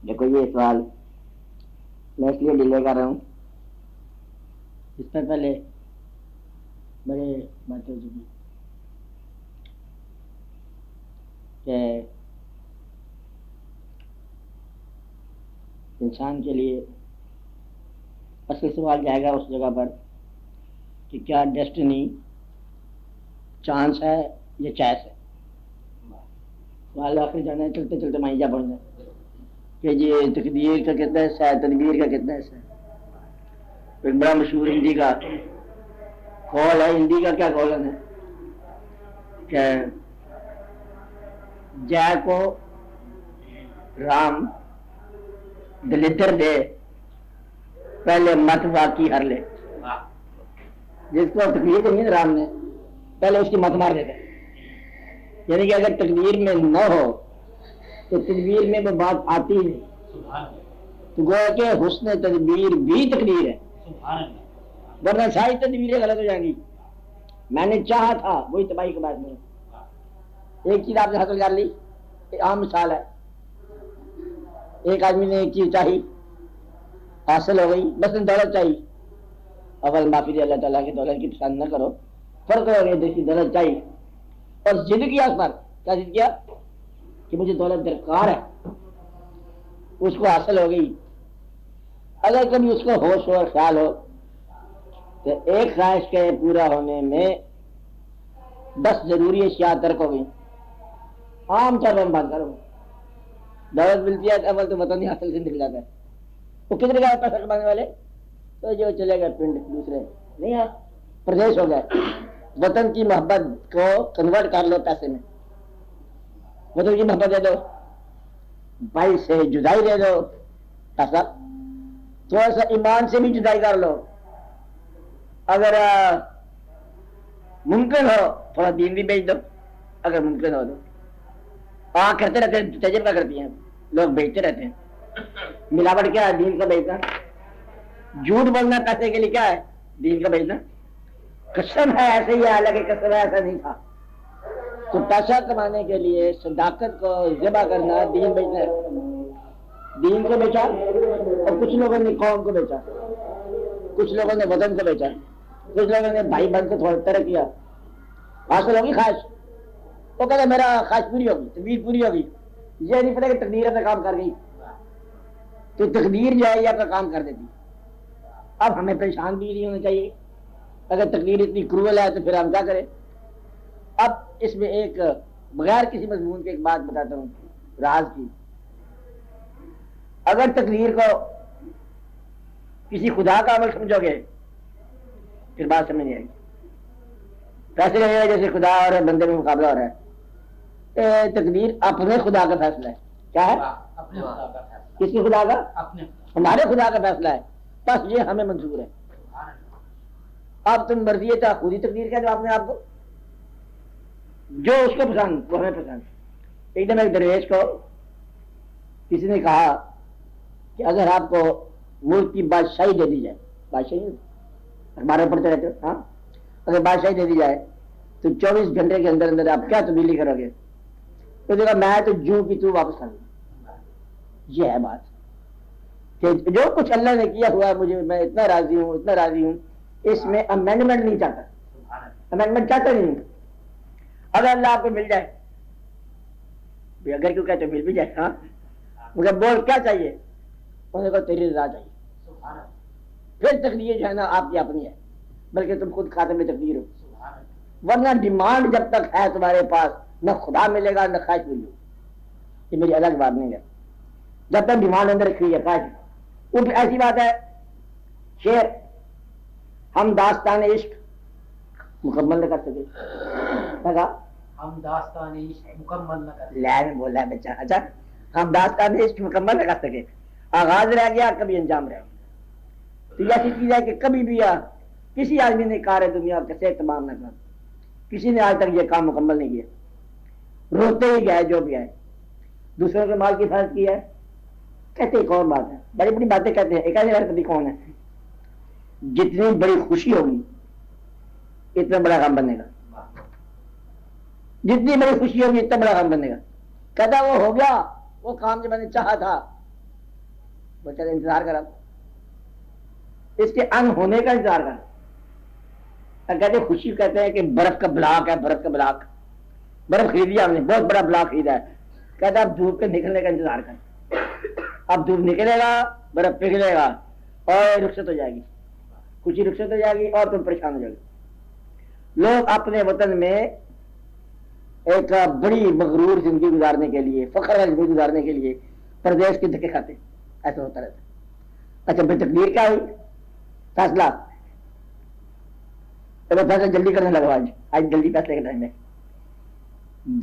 دیکھو یہ سوال میں اس لیے ڈیلے کر رہا ہوں، اس سے پہلے بڑے بات ہو چکی کہ انسان کے لیے اصل سوال جائے گا اس جگہ پر کہ کیا ڈیسٹنی چانس ہے یا چائس ہے. سوال آخر جانا ہے چلتے چلتے مائیں جا پڑنا کہ یہ تقدیر کا کتنا حصہ ہے، تدبیر کا کتنا حصہ ہے. ایک بڑا مشہور ہندی کا قول ہے، ہندی کا کیا قول ہے کہ جے کو رام دلدر دے پہلے مت واقعی ہر لے. جس کو تقدیر نہیں رام نے پہلے اس کی مت مار دیتے، یعنی کہ اگر تقدیر میں نہ ہو تو تدبیر میں وہ بات آتی ہی نہیں. تو گویا کہ حسن تدبیر بھی تقدیر ہے، ورنہ ساری تدبیریں غلط ہو جائیں گی. میں نے چاہا تھا وہی تباہی کی بات نہیں. ایک چیز آپ نے حاصل کر لی، عام مثال ہے، ایک آدمی نے ایک چیز چاہی، حاصل ہو گئی، بس دولت چاہیے. اول معافی دے اللہ تعالیٰ کی دولت کی پسند نہ کرو، فرق ہو گیا دیکھی دولت چاہیے اور ضد کیا اس پر. کیا ضد کیا کہ مجھے دولت درکار ہے، اس کو حاصل ہو گئی. اگر کبھی اس کو ہوش اور خیال ہو تو ایک خواہش کے پورا ہونے میں 10 ضروری اشیاء ترک ہو گئی. عام طور پر بات کروں، دولت ملتی ہے اول تو وطن حاصل سے نکل جاتا ہے. وہ کدھر گئے پیسہ کمانے والے؟ تو جو چلے گئے پنڈ دوسرے نہیں ہے، پردیش ہو گئے. وطن کی محبت کو کنورٹ کر لو پیسے میں، وطن کی محبت دے دو، بھائی سے جدائی دے دو، پیسہ تھوڑا سا ایمان سے بھی جدائی کر لو، اگر ممکن ہو تھوڑا دین بھی بیچ دو، اگر ممکن ہو تو. کرتے رہتے ہیں، تجربہ کرتی ہیں لوگ، بیچتے رہتے ہیں. ملاوٹ کیا ہے؟ دین کا بیچنا. جھوٹ بولنا پیسے کے لیے کیا ہے؟ دین کا بیچنا. قسم ہے ایسے ہی ہے، حالانکہ قسم ہے ایسا نہیں تھا. تو پیسہ کمانے کے لیے صداقت کو ذبح کرنا دین بیچنا ہے. دین کو بیچا اور کچھ لوگوں نے قوم کو بیچا، کچھ لوگوں نے وطن کو بیچا، کچھ لوگوں نے بھائی بہن کو تھوڑا طرح کیا. حاصل ہوگی خواہش، وہ کہتا میرا خواہش پوری ہوگی، تقدیر پوری ہوگی. یہ نہیں پتا کہ تقدیر اپنا کام کر گئی، تو تقدیر جو ہے یہ اپنا کام کر دیتی. اب ہمیں پریشان بھی نہیں ہونا چاہیے. اگر تقدیر اتنی کرول ہے تو پھر ہم کیا کریں؟ اب اس میں ایک بغیر کسی مضمون کے ایک بات بتاتا ہوں راز کی. اگر تقدیر کو کسی خدا کا عمل سمجھو گے پھر بات سمجھ نہیں آئے گی. پیسے لگے گا جیسے خدا اور بندے میں مقابلہ ہو رہا ہے. تقدیر اپنے خدا کا فیصلہ ہے. کیا ہے؟ کس کی خدا کا؟ ہمارے خدا کا فیصلہ ہے. بس یہ ہمیں منظور ہے. اب تم مرضی ہے چاہے خود ہی تقدیر کہہ دو آپ نے آپ کو، جو اس کو پسند وہ ہمیں پسند. ایک دم ایک درویش کو کسی نے کہا کہ اگر آپ کو ملک کی بادشاہی دے دی جائے، بادشاہی اخباریں پڑھتے رہتے ہو، ہاں، اگر بادشاہی دے دی جائے تو 24 گھنٹے کے اندر اندر آپ کیا تبدیلی کرو گے؟ تو دیکھا میں تو جو کی تو واپس کر دوں. یہ ہے بات کہ جو کچھ اللہ نے کیا ہوا ہے مجھے، میں اتنا راضی ہوں، اتنا راضی ہوں. اس میں امینڈمنٹ نہیں چاہتا، امینڈمنٹ چاہتا نہیں. اگر اللہ آپ کو مل جائے، اگر کیوں کہتے مل بھی جائے، ہاں، مگر بول کیا چاہیے؟ انہوں نے کہا تیری رضا چاہیے. پھر تقدیر جو ہے نا آپ کی اپنی ہے، بلکہ تم خود خاتم میں تقدیر ہو. ورنہ ڈیمانڈ جب تک ہے تمہارے پاس نہ خدا ملے گا نہ خواہش ملے گی. یہ میری الگ بات نہیں ہے. جب تک ڈیمانڈ اندر رکھی ہے خواہش. وہ پھر ایسی بات ہے، شعر ہم داستان عشق مکمل نہ کر سکے. ہم داستان عشق مکمل نہ کر سکے بولا بچہ. اچھا، ہم داستان عشق مکمل نہ کر سکے. آغاز رہ گیا کبھی انجام رہ گیا. تو یہ ایسی چیز ہے کہ کبھی بھی کسی آدمی نے کار دنیا کیسے تمام نہ کر، کسی نے آج تک یہ کام مکمل نہیں کیا. روتے ہی گئے جو بھی آئے. دوسروں کے مال کی حفاظت کی ہے، کہتے کون بات ہے، بڑی بڑی باتیں کہتے ہیں. ایک ایسے حرکت کون ہے، جتنی بڑی خوشی ہوگی اتنا بڑا غم بنے گا. جتنی بڑی خوشی ہوگی اتنا بڑا غم بنے گا. کہتا وہ ہو گیا وہ کام جو میں نے چاہا تھا، بچہ انتظار کرا، اس کے ان ہونے کا انتظار کرا. کہتے ہیں خوشی کہتے ہیں کہ برف کا بلاک ہے، برف کا بلاک، برف خریدیا ہم نے، بہت بڑا بلاک خریدا ہے. کہتا ہے اب دھوپ کے نکلنے کا انتظار کریں، اب دھوپ نکلے گا، برف پگھلے گا اور رخصت ہو جائے گی، خوشی رخصت ہو جائے گی اور تم پریشان ہو جائے گے. لوگ اپنے وطن میں ایک بڑی مغرور زندگی گزارنے کے لیے، فخر والی زندگی گزارنے کے لیے پردیش کے دھکے کھاتے، ایسا ہوتا رہتا. اچھا بھائی تقدیر کیا ہوئی؟ فیصلہ، چلو فیصلہ جلدی کرنے لگا، آج جلدی فیصلے کے ٹائم میں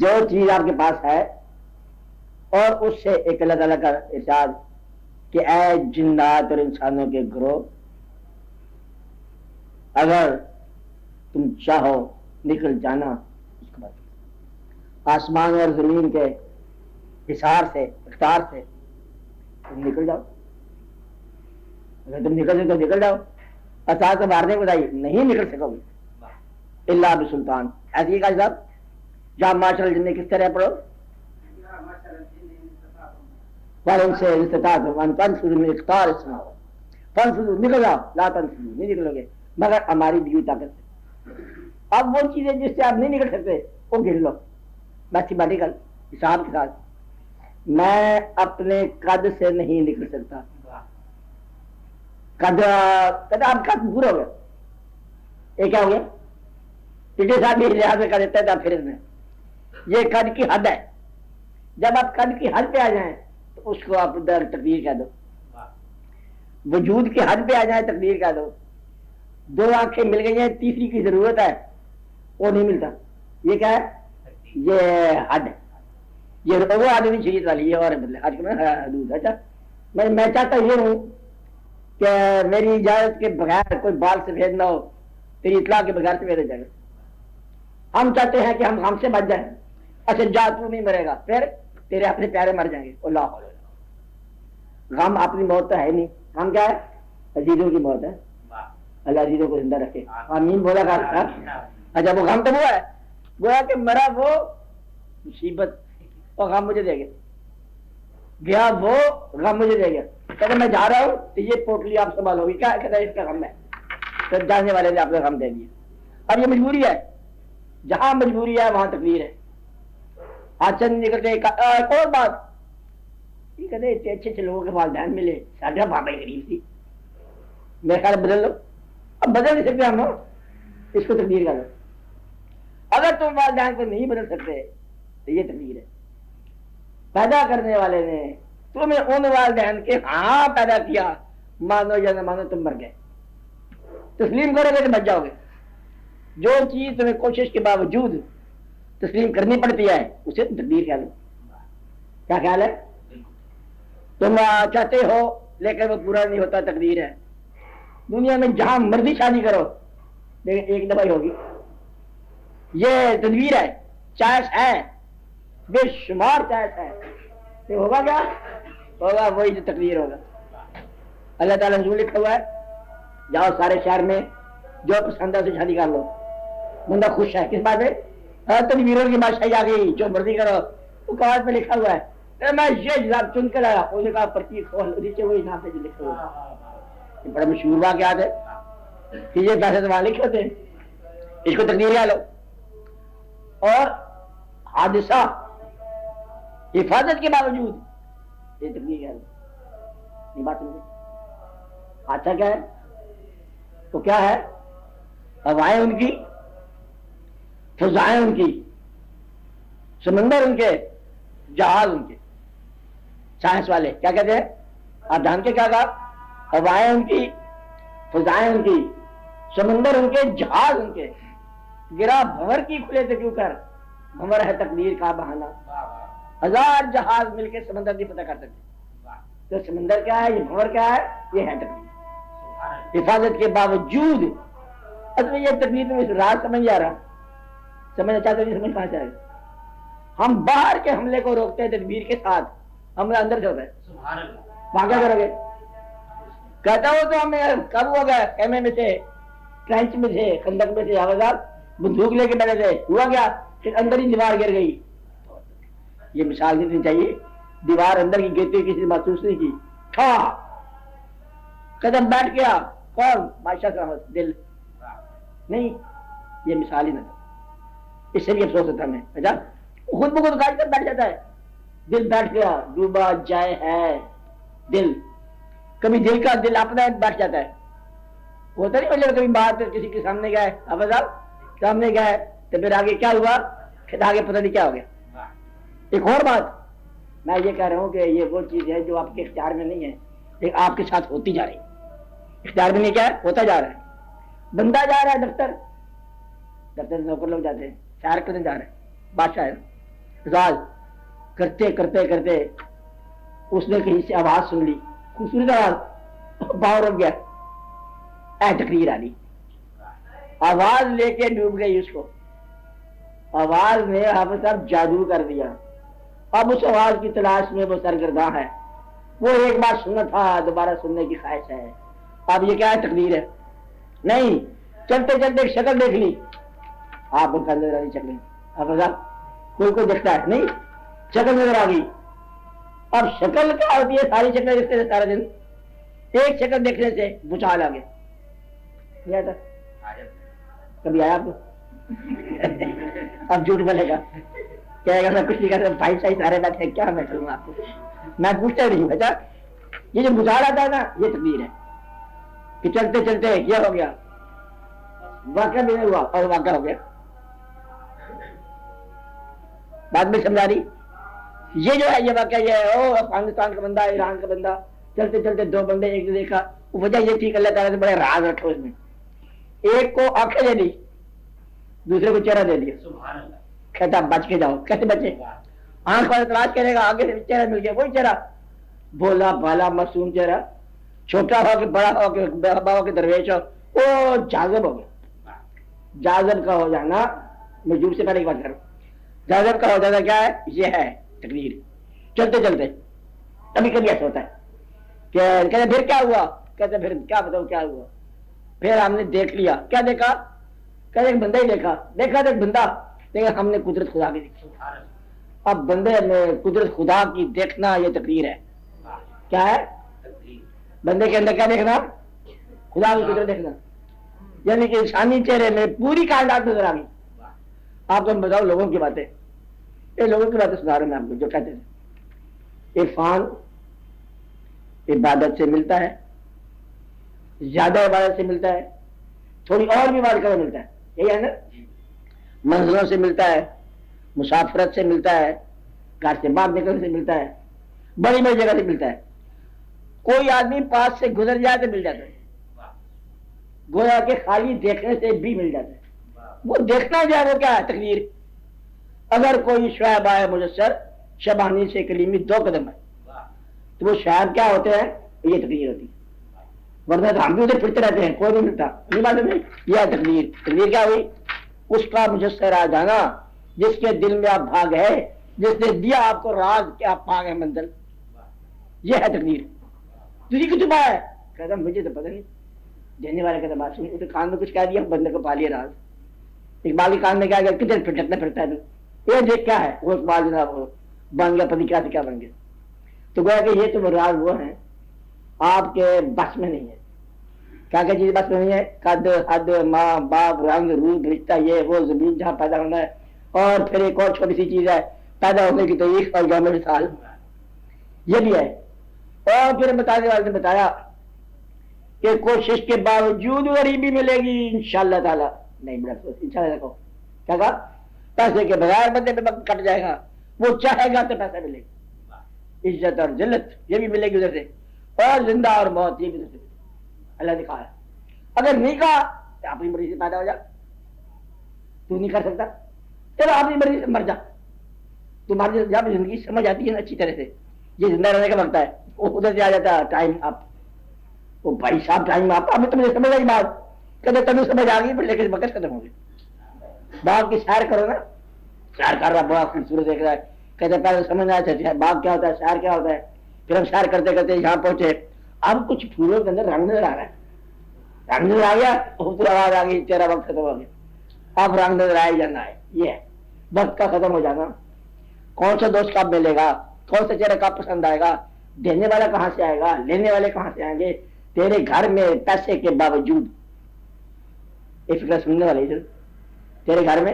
جو چیز آپ کے پاس ہے اور اس سے ایک اللہ تعالیٰ کا ارشاد کہ اے جنات اور انسانوں کے گروہ، اگر تم چاہو نکل جانا اس کے بعد آسمان اور زمین کے حصار سے، اختیار سے تم نکل جاؤ. اگر تم نکل سکو تو نکل جاؤ، اچھا تو مارنے کو بتائیے نہیں نکل سکو گے اللہ بسلطان. ایسی کا صاحب جہاں معاشر الجن کس طرح پڑھو نکل جاؤ، لا تنفذوا نہیں نکلو گے مگر ہماری دی طاقت سے. اب وہ چیزیں جس سے آپ نہیں نکل سکتے وہ گر لو میتھمیٹیکل حساب کے ساتھ. میں اپنے قد سے نہیں نکل سکتا، قد آپ قد پورا ہو گیا، یہ کیا ہو گیا؟ ٹھیک صاحب یہ لحاظ سے کر دیتا ہے پھر اس میں یہ قد کی حد ہے. جب آپ قد کی حد پہ آ جائیں تو اس کو آپ تقدیر کہہ دو. وجود کی حد پہ آ جائیں تقدیر کہہ دو. دو آنکھیں مل گئی ہیں، تیسری کی ضرورت ہے، وہ نہیں ملتا، یہ کیا ہے؟ یہ حد ہے. یہ وہ حد نہیں شریعت والی، یہ اور حد حدود. اچھا میں چاہتا یہ ہوں کہ میری اجازت کے بغیر کوئی بال سفید نہ ہو، تیری اطلاع کے بغیر سفید ہو جائے گا. ہم چاہتے ہیں کہ ہم غم سے بچ جائیں. اچھا جا تو نہیں مرے گا، پھر تیرے اپنے پیارے مر جائیں گے. اللہ غم اپنی موت تو ہے نہیں، غم کیا ہے؟ عزیزوں کی موت ہے. اللہ عزیزوں کو زندہ رکھے، آمین بولا کر. اچھا وہ غم تو وہ ہے، گویا کہ مرا وہ مصیبت اور غم مجھے دے گا، گیا وہ غم مجھے دے گا. کہتے میں جا رہا ہوں تو یہ پوٹلی آپ سنبھالو گی، کیا کہتا ہے اس کا غم ہے، تو جانے والے نے آپ کو غم دے دیا. اب یہ مجبوری ہے، جہاں مجبوری ہے وہاں تقدیر ہے. ہاتھ سے نکلتے. ایک اور بات یہ کہتے اتنے اچھے اچھے لوگوں کے والدین ملے، ساڈا بابا غریب تھی، میرے خیال بدل لو. اب بدل نہیں سکتے ہم، اس کو تقدیر کر دو. اگر تم والدین کو نہیں بدل سکتے تو یہ تقدیر ہے. پیدا کرنے والے نے تمہیں ان والدین کے ہاں پیدا کیا، مانو یا نہ مانو تم مر گئے. تسلیم کرو گے تو بچ جاؤ گے. جو چیز تمہیں کوشش کے باوجود تسلیم کرنی پڑتی ہے اسے تقدیر کہہ لو. کیا خیال ہے؟ تم چاہتے ہو لیکن وہ پورا نہیں ہوتا، تقدیر ہے. دنیا میں جہاں مرضی شادی کرو لیکن ایک دفعہ ہی ہوگی، یہ تدبیر ہے. چائس ہے، بے شمار چائس ہے، یہ ہوگا کیا؟ ہوگا وہی جو تقدیر ہوگا. اللہ تعالیٰ نے لکھا ہوا ہے جاؤ سارے شہر میں جو پسند ہے اسے شادی کر لو. بندہ خوش ہے کس بات ہے؟ تدبیروں کی بادشاہی آ گئی، جو مرضی کرو. وہ کاغذ میں لکھا ہوا ہے، میں یہ جناب چن کر آیا، اس نے کہا پرچی کھول، نیچے وہی نام سے جو لکھا ہوا ہے. یہ بڑا مشہور واقعات ہے کہ یہ پیسے تو وہاں لکھے ہوتے ہیں، اس کو تقدیر کہہ لو. اور حادثہ حفاظت کے باوجود یہ تقدیر کہہ لو. یہ بات سمجھے؟ حادثہ کیا ہے؟ تو کیا ہے؟ ہوائیں ان کی، فضائیں ان کی، سمندر ان کے، جہاز ان کے. سائنس والے کیا کہتے ہیں؟ آپ جان کے کیا کہا؟ ہوائیں ان کی، فضائیں ان کی، سمندر ان کے، جہاز ان کے. گرا بھنور کی کھلے تو کیوں کر، بھنور ہے تقدیر کا بہانہ. 1000 جہاز مل کے سمندر نہیں پتہ کر سکتے. تو سمندر کیا ہے، یہ بھنور کیا ہے؟ یہ ہے تقدیر. حفاظت کے باوجود اصل میں یہ تقدیر میں راز سمجھ آ رہا، سمجھنا چاہتے ہیں سمجھ کہاں سے آئے گا. ہم باہر کے حملے کو روکتے ہیں تدبیر کے ساتھ، حملہ اندر سے ہوتا ہے. وہاں کیا کرو گے؟ کہتا ہو تو ہمیں کب ہوگا خیمے میں سے، ٹرینچ میں سے، خندق میں سے آوازات بندوق لے کے بیٹھے تھے، ہوا کیا کہ اندر ہی دیوار گر گئی. یہ مثال نہیں دینی چاہیے، دیوار اندر کی گرتی کسی نے محسوس نہیں کی، تھا قدم بیٹھ گیا کون بادشاہ کا دل نہیں، یہ مثال ہی نہ تھا، اس سے بھی افسوس ہوتا ہمیں. اچھا خود بخود گاڑی پر بیٹھ جاتا ہے، دل بیٹھ گیا، ڈوبا جائے ہے دل. کبھی دل کا دل اپنا بیٹھ جاتا ہے، ہوتا نہیں مطلب کبھی بات کسی کے سامنے گئے اب صاحب سامنے گئے تو پھر آگے کیا ہوا، پھر آگے پتہ نہیں کیا ہو گیا. ایک اور بات میں یہ کہہ رہا ہوں کہ یہ وہ چیز ہے جو آپ کے اختیار میں نہیں ہے لیکن آپ کے ساتھ ہوتی جا رہی ہے. اختیار میں نہیں کیا ہے، ہوتا جا رہا ہے. بندہ جا رہا ہے دفتر، دفتر نوکر لوگ جاتے ہیں، شہر کرنے جا رہے ہیں، بادشاہ ہے راز کرتے کرتے کرتے اس نے کہیں سے آواز سن لی، خوبصورت آواز، باؤ رک گیا، اے تقریر آلی، آواز لے کے ڈوب گئی. اس کو آواز نے اب سب جادو کر دیا. اب اس آواز کی تلاش میں وہ سرگرداں ہے، وہ ایک بار سننا تھا دوبارہ سننے کی خواہش ہے. اب یہ کیا ہے، تقریر ہے نہیں. چلتے چلتے ایک شکل دیکھ لی، آپ کو نظر آ رہی شکلیں، اب کوئی کوئی دیکھتا ہے نہیں، شکل نظر آ گئی. اب شکل کیا ہوتی ہے، ساری شکلیں دیکھتے تھے سارے دن، ایک شکل دیکھنے سے بچال آ گیا. کبھی آیا آپ کو؟ اب جھوٹ بولے گا، کہے گا میں کچھ نہیں کہتا، بھائی صاحب سارے بیٹھے ہیں، کیا میں کروں آپ کو، میں پوچھتا نہیں ہوں. بیٹا یہ جو بچال آتا ہے نا، یہ تقدیر ہے کہ چلتے چلتے یہ ہو گیا، واقعہ بھی نہیں ہوا اور واقعہ ہو گیا. بعد میں سمجھا رہی یہ جو ہے، یہ واقعہ یہ ہے، او افغانستان کا بندہ، ایران کا بندہ، چلتے چلتے دو بندے ایک نے دیکھا. وجہ یہ تھی کہ اللہ تعالیٰ نے بڑے راز رکھے اس میں، ایک کو آنکھیں دے دی، دوسرے کو چہرہ دے دیا. کہتا بچ کے جاؤ. کیسے بچے؟ آنکھ والا تلاش کرے گا، آگے سے چہرہ مل گیا، وہی چہرہ، بولا بالا معصوم چہرہ، چھوٹا ہو کے بڑا ہو کے بابا ہو کے درویش ہو، وہ جاذب ہو گیا. جاذب کا ہو جانا، میں جھوٹ سے پہلے کی بات کروں، جاذب کا ہو جانا کیا ہے، یہ ہے تقریر. چلتے چلتے کبھی کبھی ایسا ہوتا ہے کہ کہتے پھر کیا ہوا، کہتے پھر کیا بتاؤ کیا ہوا. پھر ہم نے دیکھ لیا، کیا دیکھا، کہتے ایک بندہ ہی دیکھا، دیکھا تو ایک بندہ، لیکن ہم نے قدرت خدا کی دیکھی. اب بندے میں قدرت خدا کی دیکھنا یہ تقریر ہے. کیا ہے، بندے کے اندر کیا دیکھنا، خدا کی قدرت دیکھنا، یعنی کہ انسانی چہرے میں پوری کائنات نظر آ گئی. آپ کو بتاؤ لوگوں کی باتیں، یہ لوگوں کی باتیں سنا رہا ہوں میں آپ کو، جو کہتے ہیں عرفان عبادت سے ملتا ہے، زیادہ عبادت سے ملتا ہے، تھوڑی اور بھی عبادت کا ملتا ہے، یہی ہے نا. منزلوں سے ملتا ہے، مسافرت سے ملتا ہے، گھر سے باہر نکلنے سے ملتا ہے، بڑی بڑی جگہ سے ملتا ہے. کوئی آدمی پاس سے گزر جائے تو مل جاتا ہے، گویا کہ خالی دیکھنے سے بھی مل جاتا ہے. وہ دیکھنا جو ہے وہ کیا ہے، تقریر. اگر کوئی شعیب آئے مجسر شبانی سے کلیمی 2 قدم ہے تو وہ شعیب کیا ہوتے ہیں، یہ تقریر ہوتی ہے. ورنہ تو ہم بھی ادھر پھرتے رہتے ہیں، کوئی نہیں ملتا. یہ بات نہیں، یہ تقریر. تقریر کیا ہوئی، اس کا مجسر آ جانا جس کے دل میں آپ بھاگ ہے، جس نے دیا آپ کو راز کہ آپ بھاگ ہے منزل، یہ ہے تقریر. تجھے کچھ چھپا ہے، کہتا مجھے تو پتہ نہیں. دینے والے کہتا بات سنی، کان میں کچھ کہہ دیا، بندے کو پا لیا راز. اقبال کے کان میں کیا گیا، کدھر پھٹکنا پھرتا ہے تو یہ دیکھ کیا ہے، وہ اقبال جناب وہ بن گیا، پتی کیا سے کیا بن گیا. تو گویا کہ یہ تو راز وہ ہیں آپ کے بس میں نہیں ہے. کیا کیا چیز بس میں نہیں ہے، قد حد ماں باپ رنگ روپ رشتہ یہ وہ زمین جہاں پیدا ہونا ہے، اور پھر ایک اور چھوٹی سی چیز ہے پیدا ہونے کی تاریخ اور یوم سال، یہ بھی ہے. اور پھر بتانے والے نے بتایا کہ کوشش کے باوجود غریبی ملے گی انشاءاللہ تعالی. نہیں بڑا انشاءاللہ رکھو، کیا کہا، پیسے کے بغیر بندے پہ وقت کٹ جائے گا، وہ چاہے گا تو پیسہ ملے گا، عزت اور ذلت یہ بھی ملے گی ادھر سے، اور زندہ اور موت یہ بھی ادھر سے اللہ نے کہا ہے. اگر نہیں کہا تو اپنی مرضی سے پیدا ہو جا، تو نہیں کر سکتا، چلو اپنی مرضی سے مر جا. تمہاری جب زندگی سمجھ آتی ہے نا اچھی طرح سے، یہ زندہ رہنے کا وقت ہے، وہ ادھر سے آ جاتا ہے ٹائم اپ. وہ بھائی صاحب ٹائم اپ، ابھی تمہیں سمجھ آئی بات، کہتے تمہیں سمجھ آ گئی لیکن وقت ختم ہو گئی. باغ کی سیر کرو نا، سیر کر رہا بڑا خوبصورت دیکھ رہا ہے، کہتے پہلے سمجھ آیا باغ کیا ہوتا ہے، سیر کیا ہوتا ہے. پھر ہم سیر کرتے کرتے یہاں پہنچے، اب کچھ پھولوں کے اندر رنگ نظر آ رہا ہے، رنگ نظر آ گیا، خوبصورت آواز آ گئی، تیرا وقت ختم ہو گیا. اب رنگ نظر آئے جانا ہے، یہ ہے وقت کا ختم ہو جانا. کون سا دوست کب ملے گا، کون سا چہرہ کب پسند آئے گا، دینے والا کہاں سے آئے گا، لینے والے کہاں سے آئیں گے، تیرے گھر میں پیسے کے باوجود، ایک فکر سننے والے ادھر، تیرے گھر میں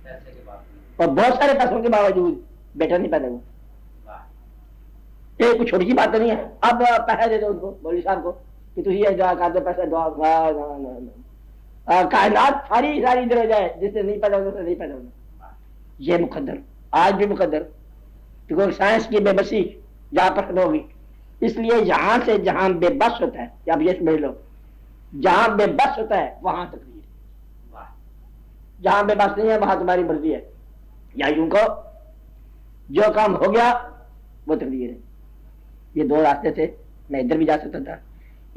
پیسے کے باوجود اور بہت سارے پیسوں کے باوجود بیٹا نہیں پیدا ہوا. یہ کوئی چھوٹی سی بات تو نہیں ہے. اب پیسے دے دو ان کو، مولوی صاحب کو، کہ تھی یہ دعا کر دو، پیسے دعا، کائنات ساری ادھر ہو جائے، جس سے نہیں پیدا ہونا سے نہیں پیدا ہونا. یہ مقدر آج بھی مقدر، کیونکہ سائنس کی بے بسی جہاں پر ختم ہوگی. اس لیے یہاں سے جہاں بے بس ہوتا ہے، اب یہ سمجھ لو، جہاں بے بس ہوتا ہے وہاں تقدیر، جہاں بے بس نہیں ہے وہاں تمہاری مرضی ہے. یا یوں کہو جو کام ہو گیا وہ تقدیر ہے. یہ دو راستے تھے، میں ادھر بھی جا سکتا تھا،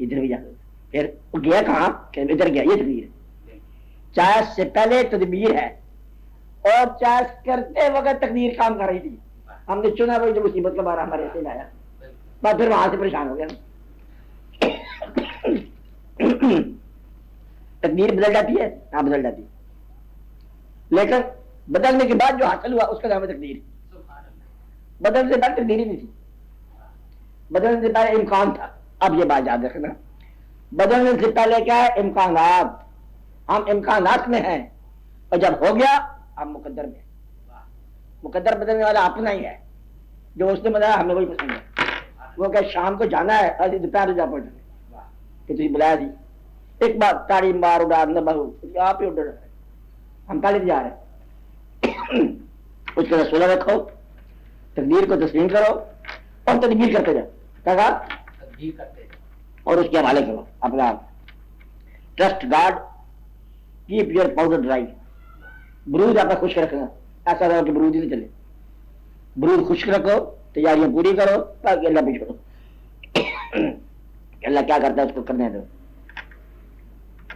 ادھر بھی جا سکتا تھا، پھر وہ گیا کہاں کہ ادھر گیا. یہ تقدیر ہے. چاہے سے پہلے تدبیر ہے، اور چاہے کرتے وقت تقدیر کام کر رہی تھی. ہم نے چنا وہی جو مصیبت کا بارہ ہمارے سے آیا، بس پھر وہاں سے پریشان ہو گیا. تقدیر بدل جاتی ہے، ہاں بدل جاتی ہے، لیکن بدلنے کے بعد جو حاصل ہوا اس کا نام ہے تقدیر. بدلنے سے پہلے تقدیر ہی نہیں تھی، بدلنے سے پہلے امکان تھا. اب یہ بات یاد رکھنا، بدلنے سے پہلے کیا ہے؟ امکانات. ہم امکانات میں ہیں، اور جب ہو گیا ہم مقدر میں. مقدر بدلنے والا اپنا ہی ہے، جو اس نے بنایا ہمیں وہی پسند ہے. وہ کہ شام کو جانا ہے، آج دوپہر جا پہنچنا کہ تجھے بلایا دی. ایک بات تاڑی مار اڑا نہ بہو، آپ ہی اڈر رہے، ہم پہلے جا رہے ہیں. اس کا رسولہ رکھو، تقدیر کو تسلیم کرو اور تدبیر کرتے جاؤ. کہا تدبیر کرتے ہیں اور اس کے حوالے کرو اپنا آپ. Trust God, keep your powder dry. برود آپ کا خشک رکھنا، ایسا رہو کہ برود ہی نہیں چلے. برود خشک رکھو، تیاریاں پوری کرو، تاکہ اللہ پہ چھوڑو. اللہ کیا کرتا ہے اس کو کرنے دو.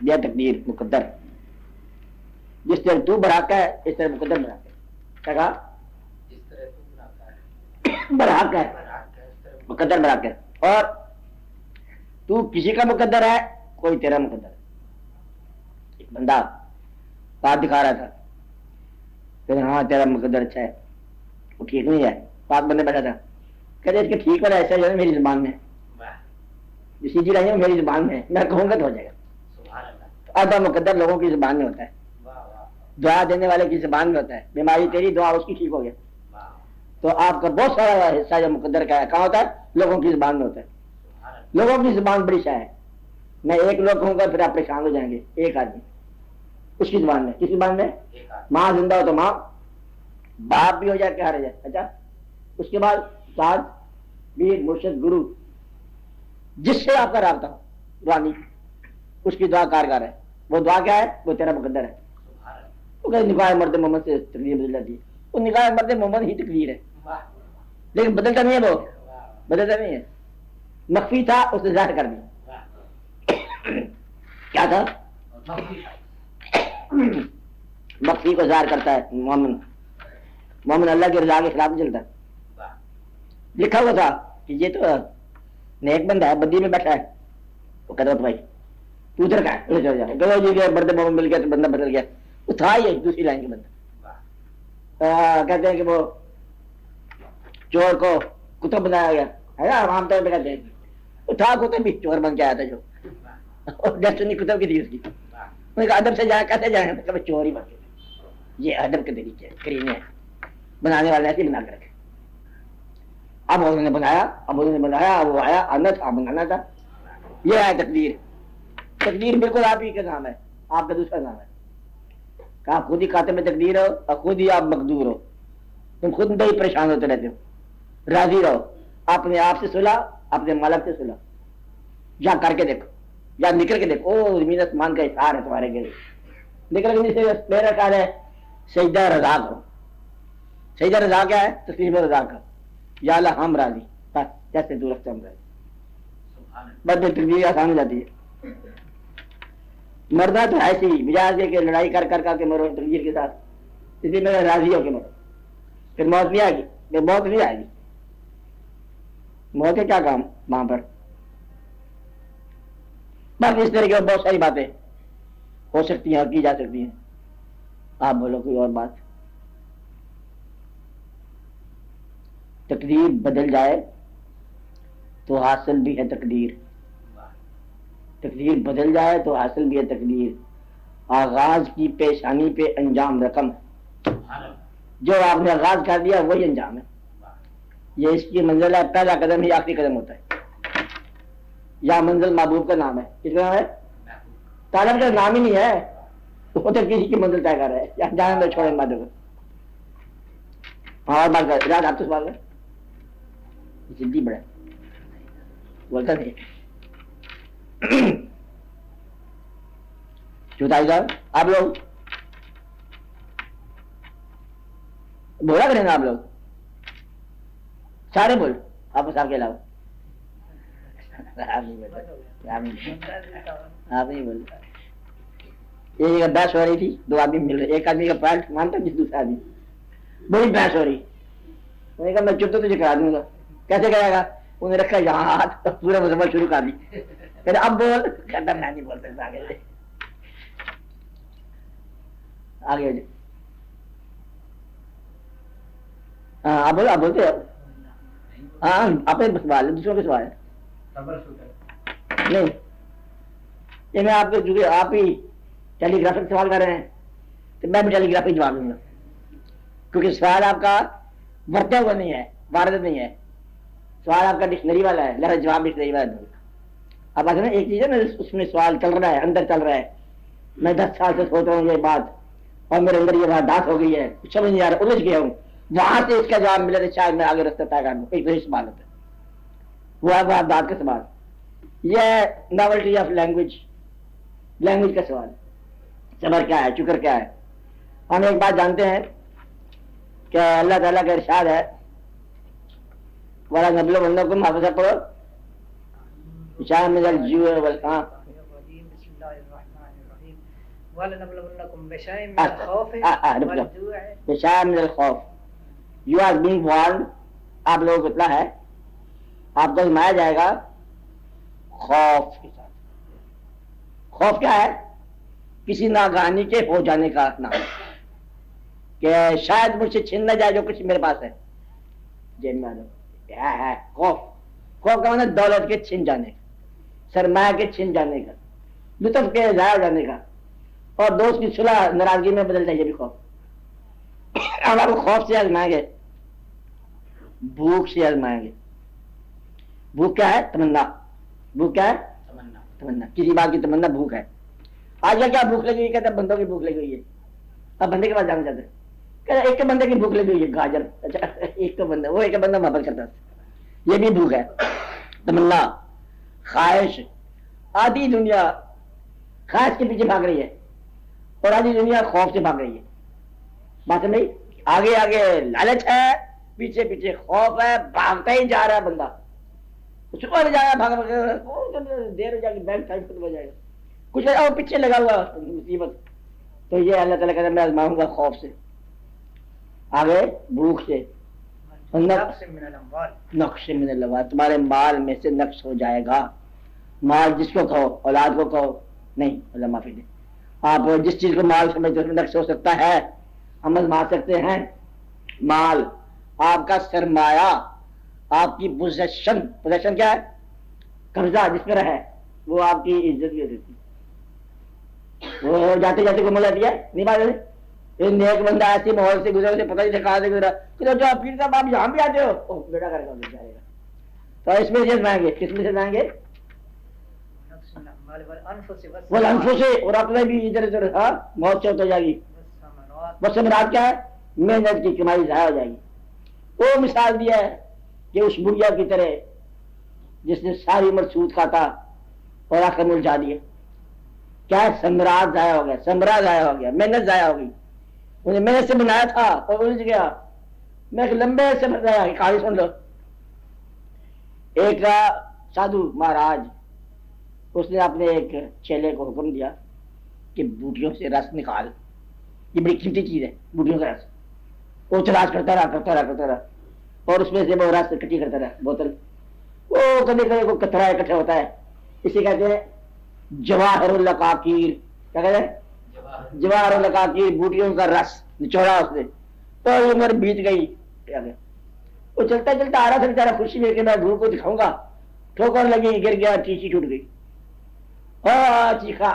یہ تقدیر مقدر، جس طرح تو برحق ہے اس طرح مقدر برحق ہے. کہا جس طرح تو بناتا ہے برحق ہے، برحق ہے، اس طرح مقدر برحق ہے. اور تو کسی کا مقدر ہے، کوئی تیرا مقدر ہے. ایک بندہ پاک دکھا رہا تھا کہ ہاں تیرا مقدر اچھا ہے، وہ ٹھیک نہیں ہے. پاک بندے بیٹھا تھا، کہتے اس کے ٹھیک والا ایسا جو ہے میری زبان میں جو سیدھی رہی ہے میری زبان میں، میں کہوں گا تو ہو جائے گا. سبحان اللہ. آدھا مقدر لوگوں کی زبان میں ہوتا ہے، واہ واہ دعا دینے والے کی زبان میں ہوتا ہے. بیماری تیری، دعا اس کی ٹھیک ہو گیا. واہ. تو آپ کا بہت سارا حصہ جو مقدر کا ہے کہاں ہوتا ہے؟ لوگوں کی زبان میں ہوتا ہے. سبحان اللہ. لوگوں کی زبان بڑی شاہ ہے. میں ایک لوگ کہوں گا پھر آپ پریشان ہو جائیں گے. ایک آدمی اس کی زبان میں، کس زبان میں؟ ایک آدمی. ماں زندہ ہو تو ماں، باپ بھی ہو جائے کیا رہ جائے. اچھا اس کے بعد استاد، پیر، مرشد، گرو، جس سے آپ کا رابطہ ہو روحانی، اس کی دعا کارگر ہے. وہ دعا کیا ہے؟ وہ تیرا مقدر ہے. سبحان اللہ. وہ کہ نکاح مرد محمد سے تقدیر بدل جاتی ہے. وہ نکاح مرد محمد ہی تقدیر ہے، واہ لیکن بدلتا نہیں ہے. وہ واہ بدلتا نہیں ہے. مخفی تھا اس نے ظاہر کر دیا. واہ. کیا تھا؟ مخفی. مخفی کو ظاہر کرتا ہے مومن. مومن اللہ کی رضا کے خلاف نہیں چلتا. واہ. لکھا ہوا تھا کہ یہ تو نیک بندہ ہے، بدی میں بیٹھا ہے. وہ کہتا بھائی تو ادھر کا ہے، چل جا. گلو جی کے برد مومن مل گیا تو بندہ بدل گیا. وہ تھا یہ دوسری لائن کے بندہ. کہتے ہیں کہ وہ چور کو کتب بنایا گیا ہے نا، عام طور پہ کہتے ہیں. وہ تھا کتب بھی، چور بن کے آیا تھا جو، اور ڈیسٹنی کتب کی تھی اس کی. انہوں نے کہا ادب سے جائیں، کیسے جائیں؟ کہ چور ہی بن گئے. یہ ادب کے طریقے کرینے ہیں، بنانے والے ایسے بنا کے رکھے. اب انہوں نے بنایا، اب انہوں نے بنایا، وہ آیا، آنا تھا، بنانا تھا. یہ ہے تقدیر. تقدیر بالکل آپ ہی کا نام ہے، آپ کا دوسرا نام ہے. کہا خود ہی کاتب میں تقدیر ہو اور خود ہی آپ مقدور ہو. تم خود میں ہی پریشان ہوتے رہتے ہو. راضی رہو، اپنے آپ سے صلح، اپنے مالک سے صلح. یا کر کے دیکھو، یا نکل کے دیکھو. او زمین آسمان کا احسار ہے تمہارے گھر. نکل کے سے میرا خیال ہے سجدہ رضا کرو. سجدہ رضا کیا ہے؟ تسلیم رضا کا. یا اللہ ہم راضی، بس جیسے تو رکھتے ہم راضی. بس تقدیر آسان ہو جاتی ہے. مرنا تو ایسی مزاج ہے کہ لڑائی کر کے مرو تقدیر کے ساتھ. اسی میں راضی ہو کے مرو، پھر موت نہیں آئے گی. پھر موت نہیں آئے گی. موت ہے کیا کام وہاں پر. باقی اس طرح کی بہت ساری باتیں ہو سکتی ہیں اور کی جا سکتی ہیں. آپ بولو کوئی اور بات. تقدیر بدل جائے تو حاصل بھی ہے تقدیر. تقدیر بدل جائے تو حاصل بھی ہے تقدیر. آغاز کی پیشانی پہ انجام رقم ہے. جو آپ نے آغاز کر دیا وہی انجام ہے. یہ اس کی منزل ہے. پہلا قدم ہی آخری قدم ہوتا ہے. یا منزل محبوب کا نام ہے. کس کا نام ہے؟ طالب کا نام ہی نہیں ہے. وہ تو کسی کی منزل طے کر رہا ہے. یا جانے میں چھوڑیں مادر کو. اور بات کر آپ تو سوال کر جدی بڑا بولتا نہیں. چوتھائی صاحب آپ لوگ بولا کریں نا. آپ لوگ سارے بول آپ صاحب کے علاوہ. آپ نہیں بول. یہ جگہ بحث ہو رہی تھی. دو آدمی مل رہے. ایک آدمی کا پوائنٹ مانتا جس دوسرا آدمی. بڑی بحث ہو رہی. میں نے کہا میں چپ تو تجھے کرا دوں گا. کیسے کرے گا؟ انہوں نے رکھا یہاں ہاتھ پورا مذمت شروع کر دی. کہتے اب بول. کہتا میں نہیں بول سکتا. آگے ہاں آپ بولو. آپ بولتے ہو. ہاں اپنے سوال ہے دوسروں کے سوال ہے نہیں. یہ میں آپ کو آپ ہی ٹیلی گرافک سوال کر رہے ہیں تو میں بھی ٹیلی گرافک جواب دوں گا. کیونکہ سوال آپ کا ورتا ہوا نہیں ہے. وارد نہیں ہے. سوال آپ کا ڈکشنری والا ہے. لہذا جواب ڈکشنری والا دوں گا. اب آج نا ایک چیز ہے نا اس میں سوال چل رہا ہے اندر چل رہا ہے. میں 10 سال سے سوچ رہا ہوں یہ بات اور میرے اندر یہ بات ہو گئی ہے. کچھ سمجھ نہیں آ رہا. الجھ گیا ہوں. وہاں سے اس کا جواب ملا تو شاید میں آگے رستہ طے کر لوں. ایک سوال ہوتا ہے وہ ہے واردات کا سوال. یہ ناولٹی آف لینگویج. لینگویج کا سوال. صبر کیا ہے؟ شکر کیا ہے؟ ہم ایک بات جانتے ہیں کہ اللہ تعالیٰ کا ارشاد ہے وَلَا نَبْلُوَنَّكُمْ حافظہ پڑھو شاید میں الجوع والخوف. بشار من الخوف. You are being warned. آپ لوگوں کو اطلاع ہے آپ کو آزمایا جائے گا خوف کے ساتھ. خوف کیا ہے؟ کسی ناگہانی کے ہو جانے کا نام کہ شاید مجھ سے چھن نہ جائے جو کچھ میرے پاس ہے. جیب میں ہے خوف. خوف کا مطلب دولت کے چھن جانے کا, سرمایہ کے چھن جانے کا, لطف کے ضائع ہو جانے کا, اور دوست کی صلح ناراضگی میں بدل جائے. یہ بھی خوف. اب آپ کو خوف سے آزمائیں گے, بھوک سے آزمائیں گے. بھوک کیا ہے؟ تمنا. بھوک کیا ہے؟ تمنا. کسی بات کی تمنا بھوک ہے. آج کیا بھوک لگی ہوئی؟ کہتے ہیں بندوں کی بھوک لگی ہوئی ہے. اب بندے کے پاس جانا چاہتے ہیں. کہتے ایک بندے کی بھوک لگی ہوئی ہے گاجر. اچھا ایک تو بندہ, وہ ایک بندہ محبت کرتا ہے. یہ بھی بھوک ہے. تمنا, خواہش. آدھی دنیا خواہش کے پیچھے بھاگ رہی ہے اور آدھی دنیا خوف سے بھاگ رہی ہے. بات نہیں. آگے آگے لالچ ہے, پیچھے پیچھے خوف ہے. بھاگتا ہی جا رہا ہے بندہ. صبح میں جا رہا ہے بھاگ دیر ہو جائے گی, بینک ٹائم ختم ہو جائے گا, کچھ اور پیچھے لگا ہوا مصیبت. تو یہ اللہ تعالیٰ کہتا ہے میں آزماؤں گا خوف سے, آگے بھوک سے, نقش من الاموال. تمہارے مال میں سے نقص ہو جائے گا. مال جس کو کہو, اولاد کو کہو نہیں, اللہ معافی دے. آپ جس چیز کو مال سمجھتے اس میں نقص ہو سکتا ہے, ہم آزما سکتے ہیں. مال آپ کا سرمایہ, آپ کی پوزیشن. پوزیشن کیا ہے؟ قبضہ جس پر ہے, وہ آپ کی عزت بھی ہوتی ہے. وہ جاتے جاتے کو مل جاتی ہے. نہیں بات ہے. نیک بندہ ایسی ماحول سے گزرا, اسے پتہ نہیں کہاں سے گزرا, جو پیر صاحب آپ یہاں بھی آتے ہو, بیٹا کر کے جائے گا. تو اس میں سے جائیں گے. کس میں سے جائیں گے؟ وہ انفس سے, اور اپنے بھی ادھر ادھر موت سے ہوتا جائے گی. بس مراد کیا ہے؟ محنت کی کمائی ضائع ہو جائے گی. وہ مثال دیا ہے کہ اس بڑھیا کی طرح جس نے ساری عمر سود کھاتا اور آخر میں الجھا دیا. کیا ہے؟ ثمرات ضائع ہو گیا, ثمرہ ضائع ہو گیا, محنت ضائع ہو گئی. انہیں محنت سے بنایا تھا اور الجھ گیا. میں ایک لمبے سے بتایا, کہانی سن لو. ایک سادھو مہاراج, اس نے اپنے ایک چیلے کو حکم دیا کہ بوٹیوں سے رس نکال. یہ بڑی قیمتی چیز ہے بوٹیوں کا رس. وہ تلاش کرتا رہا اور اس میں سے وہ رس اکٹھی کرتا رہا بوتل. وہ کبھی کبھی کو کترا اکٹھا ہوتا ہے. اسے کہتے ہیں جواہر العقاقیر. کیا کہتے ہیں؟ جواہر العقاقیر, بوٹیوں کا رس نچوڑا اس نے. تو عمر بیت گئی. وہ چلتا چلتا آ رہا تھا بیچارا, خوشی میں کہ میں گھر کو دکھاؤں گا. ٹھوکر لگی, گر گیا, ٹیچی ٹوٹ گئی. چیخا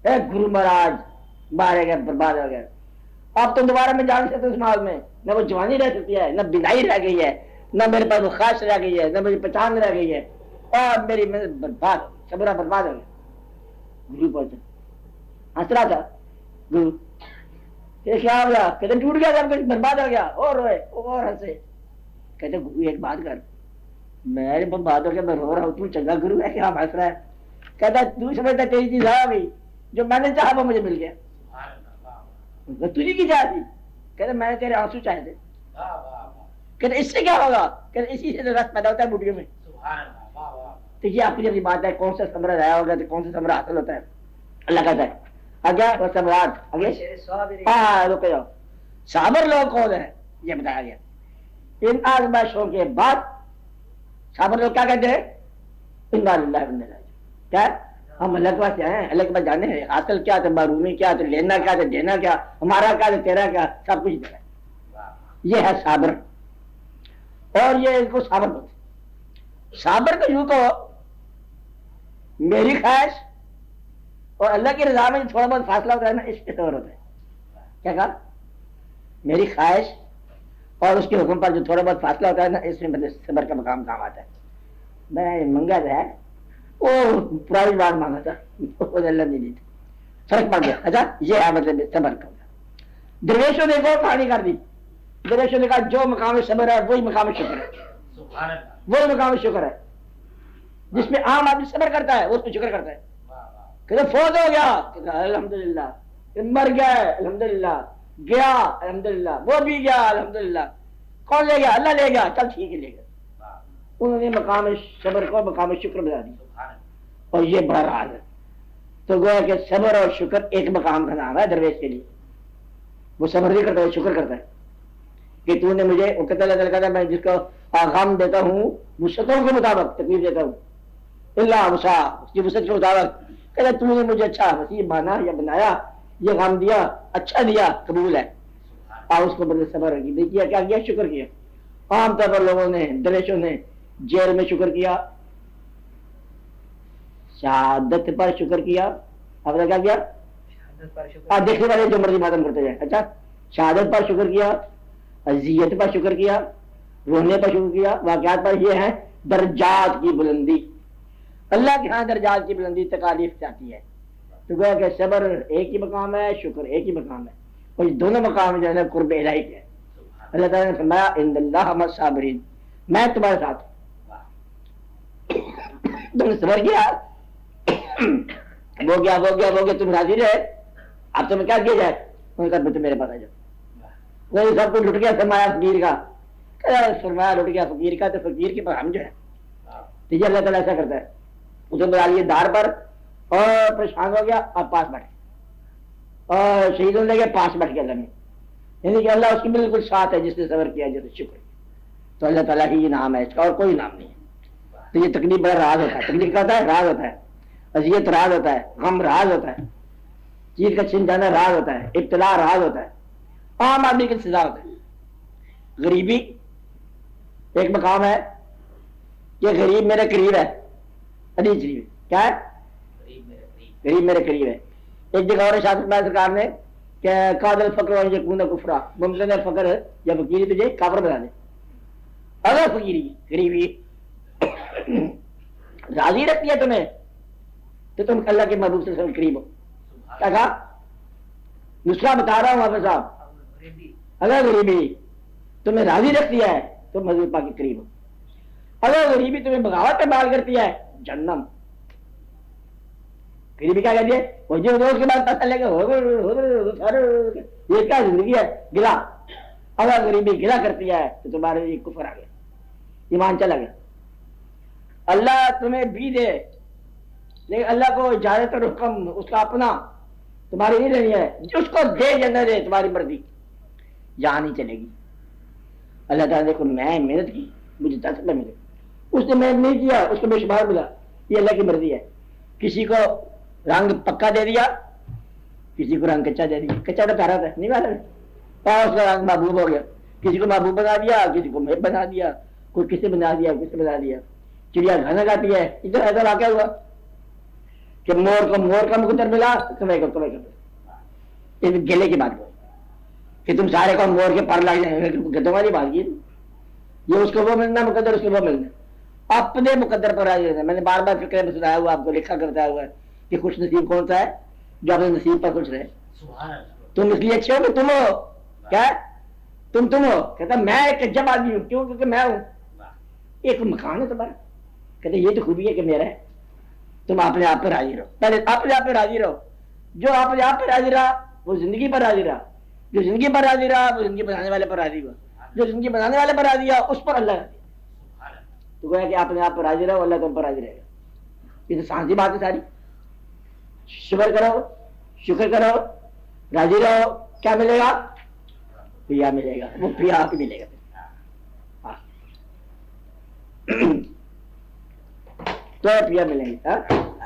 اے گرو مہاراج مارے گئے برباد ہو گئے. اب تو دوبارہ میں جان سکتا اس مال میں نہ وہ جوانی رہ سکتی ہے نہ بینائی رہ گئی ہے نہ میرے پاس وہ خواہش رہ گئی ہے نہ میری پہچان رہ گئی ہے اور میری محنت برباد ہو گئی صبرہ برباد ہو گیا. گرو پہنچا ہنس رہا تھا گرو کہ کیا ہو گیا کہتے ٹوٹ گیا سب کچھ برباد ہو گیا اور روئے اور ہنسے. کہتے گرو ایک بات کر میرے برباد ہو گیا میں رو رہا ہوں تو چنگا گرو ہے کیا ہنس رہا ہے. کہتا تو سمجھتا تیری چیز آ گئی جو میں نے چاہا وہ مجھے مل گیا تجھے کی چاہ تھی. کہتے میں نے تیرے آنسو چاہے تھے. کہتے اس سے کیا ہوگا کہتے اسی سے رس پیدا ہوتا ہے بڈیوں میں. تو یہ اپنی اپنی بات ہے کون سا ثمرہ رہا ہوگا تو کون سا ثمرہ حاصل ہوتا ہے اللہ کہتا ہے. آگیا ثمرات آگے ہاں رک جاؤ. صابر لوگ کون ہیں یہ بتایا گیا. ان آزمائشوں کے بعد صابر لوگ کیا کہتے ہیں انا للہ و انا الیہ راجعون. کیا ہم اللہ کے پاس ہیں اللہ کے پاس جانے ہیں حاصل کیا تھا معرومی کیا تھا لینا کیا تھا دینا کیا ہمارا کیا تھا تیرا کیا سب کچھ دینا. یہ ہے صابر اور یہ اس کو صابر بولتے ہیں. صابر کو یوں تو میری خواہش اور اللہ کی رضا میں تھوڑا بہت فاصلہ ہوتا ہے نا اس کے طور ہوتا ہے. کیا کہا میری خواہش اور اس کے حکم پر جو تھوڑا بہت فاصلہ ہوتا ہے نا اس میں صبر کا مقام کام آتا ہے. میں منگا تھا وہ پرانی بات مانگا تھا اللہ نہیں دی فرق پڑ گیا. اچھا یہ ہے مطلب صبر کا. درویشوں نے وہ کہانی کر دی. درویشوں نے کہا جو مقام صبر ہے وہی مقام شکر ہے وہی مقام شکر ہے. جس میں عام آدمی صبر کرتا ہے اس پہ شکر کرتا ہے. کہ فوت ہو گیا الحمدللہ مر گیا الحمدللہ گیا الحمدللہ وہ بھی گیا الحمدللہ کون لے گیا اللہ لے گیا چل ٹھیک ہے لے گیا. انہوں نے مقام صبر کو مقام شکر بتا دی اور یہ بڑا راز ہے. تو گویا کہ صبر اور شکر ایک مقام کا نام ہے درویش کے لیے. وہ صبر نہیں کرتا وہ شکر کرتا ہے کہ تو نے مجھے وہ کہتا اللہ کہتا ہے میں جس کو غم دیتا ہوں وسعتوں کے مطابق تکلیف دیتا ہوں اللہ وسع اس کی وسعت کے مطابق. کہتا تو نے مجھے اچھا وسیع بانا یا بنایا یہ غم دیا اچھا دیا قبول ہے اور اس کو بدلے صبر کیا کیا کیا شکر کیا. عام طور پر لوگوں نے درویشوں نے جیل میں شکر کیا شہادت پر شکر کیا. اب کیا کیا دیکھنے والے جو مرضی ماتم کرتے جائیں. اچھا شہادت پر شکر کیا اذیت پر شکر کیا رونے پر شکر کیا. واقعات پر یہ ہے درجات کی بلندی. اللہ کے ہاں درجات کی بلندی تکالیف چاہتی ہے. تو گویا کہ صبر ایک ہی مقام ہے شکر ایک ہی مقام ہے اور یہ دونوں مقام جو ہے نا قرب الہی کے. اللہ تعالیٰ نے فرمایا ان اللہ مع الصابرین میں تمہارے ساتھ تم نے صبر کیا وہ گیا تم راضی رہے اب تمہیں کیا کیا جائے. انہوں نے کہا تو میرے پاس آ جاؤ. وہی سب کچھ لٹ گیا سرمایہ فقیر کا. سرمایہ لٹ گیا فقیر کا تو فقیر کے پر ہم جو ہے تو یہ اللہ تعالیٰ ایسا کرتا ہے اسے بلا لیے دار پر اور پریشان ہو گیا اور پاس بیٹھ گیا اور شہیدوں نے گیا پاس بیٹھ گیا اللہ میں. یعنی کہ اللہ اس کی بالکل ساتھ ہے جس نے صبر کیا جس نے شکر. تو اللہ تعالیٰ ہی یہ نام ہے اس کا اور کوئی نام نہیں ہے. تو یہ تکلیف بڑا راز ہوتا ہے. تکلیف کا ہوتا ہے راز ہوتا ہے اذیت راز ہوتا ہے غم راز ہوتا ہے چیز کا چھن جانا راز ہوتا ہے ابتلا راز ہوتا ہے عام آدمی کی سزا ہوتا ہے. غریبی ایک مقام ہے کہ غریب میرے قریب ہے حدیث شریف کیا ہے غریب میرے قریب ہے. ایک جگہ اور شاہ سرکار نے کہ قادر فقر اور یکون کفرا ممکن ہے فقر یا فقیری تجھے کافر بنا دے. اگر فقیری غریبی راضی رکھتی ہے تمہیں تو تم اللہ کے محبوب سے قریب ہو. کیا کہا نسخہ بتا رہا ہوں حافظ صاحب اگر غریبی تمہیں راضی رکھتی ہے تو محبوب پاک کے قریب ہو. اگر غریبی تمہیں بغاوت پہ بال کرتی ہے جہنم. غریبی کیا کہتی ہے وہ جو روز کے بعد پتہ لے گا یہ کیا زندگی ہے گلا. اگر غریبی گلا کرتی ہے تو تمہارے لیے کفر آ گیا ایمان چلا گیا. اللہ تمہیں بھی دے لیکن اللہ کو اجازت اور حکم اس کا اپنا تمہاری نہیں لینی ہے. اس کو دے یا نہ دے تمہاری مرضی یہاں نہیں چلے گی. اللہ تعالیٰ دیکھو میں محنت کی مجھے 10 روپئے ملے اس نے محنت نہیں کیا اس کو بے شمار ملا یہ اللہ کی مرضی ہے. کسی کو رنگ پکا دے دیا کسی کو رنگ کچا دے دیا. کچا تو پیارا تھا نہیں پیارا اس کا رنگ محبوب ہو گیا. کسی کو محبوب بنا دیا کسی کو محب بنا دیا کوئی کسے بنا دیا کسے بنا دیا. چڑیا گانا گاتی ہے ادھر ایسا واقعہ ہوا کہ مور کو مور کا مقدر ملا، کوے کو کوے کا ملا. اس گلے کی بات کرو کہ تم سارے کو مور کے پر لگ جائیں، گدوں والی بات کی. یہ اس کو وہ ملنا مقدر، اس کو وہ ملنا. اپنے مقدر پر راضی رہنا. میں نے بار بار فکر میں سنایا ہوا، آپ کو لکھا کرتا ہوا ہے کہ خوش نصیب کون سا ہے؟ جو اپنے نصیب پر خوش رہے. تم اس لیے اچھے ہو کہ تم ہو. کیا تم ہو؟ کہتا میں ایک عجب آدمی ہوں. کیوں؟ کیونکہ میں ہوں. ایک مکان ہے تمہارا. کہتے یہ تو خوبی ہے کہ میرا ہے. تم اپنے آپ پہ راضی رہو. پہلے اپنے آپ پہ راضی رہو. جو اپنے آپ پہ راضی رہا وہ زندگی پر راضی رہا. جو زندگی پر راضی رہا وہ زندگی بنانے والے پر راضی ہوا. جو زندگی بنانے والے پر راضی ہوا اس پر اللہ راضی. تو گویا کہ اپنے آپ پر راضی رہو، اللہ تم پر راضی رہے گا. یہ تو سانسی بات ہے ساری. شکر کرو، شکر کرو، راضی رہو. کیا ملے گا؟ پیا ملے گا. وہ پیا آپ ہی ملے گا. تو پیا ملیں گے.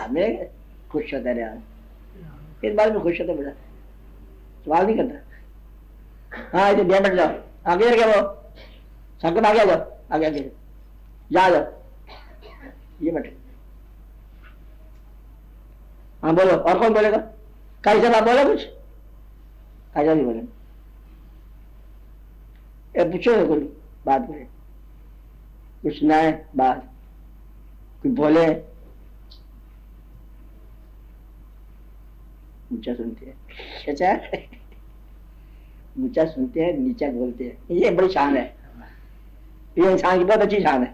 ملے گا. خوش ہوتا رہا. اس بارے میں خوش ہوتا بیٹا، سوال نہیں کرتا. ہاں ادھر دیا بیٹھ جاؤ. آگے رکھے وہ سب کو آگے جاؤ. آگے آگے جا جاؤ. یہ بیٹھے. ہاں بولو. اور کون بولے گا؟ کئی صاحب آپ بولے کچھ؟ کئی صاحب نہیں بولے. پوچھو نا کوئی بات کرے، کچھ نئے بات کوئی بولے. اونچا سنتے ہیں، اچھا اونچا سنتے ہیں نیچا بولتے ہیں. یہ بڑی شان ہے. یہ انسان کی بہت اچھی شان ہے.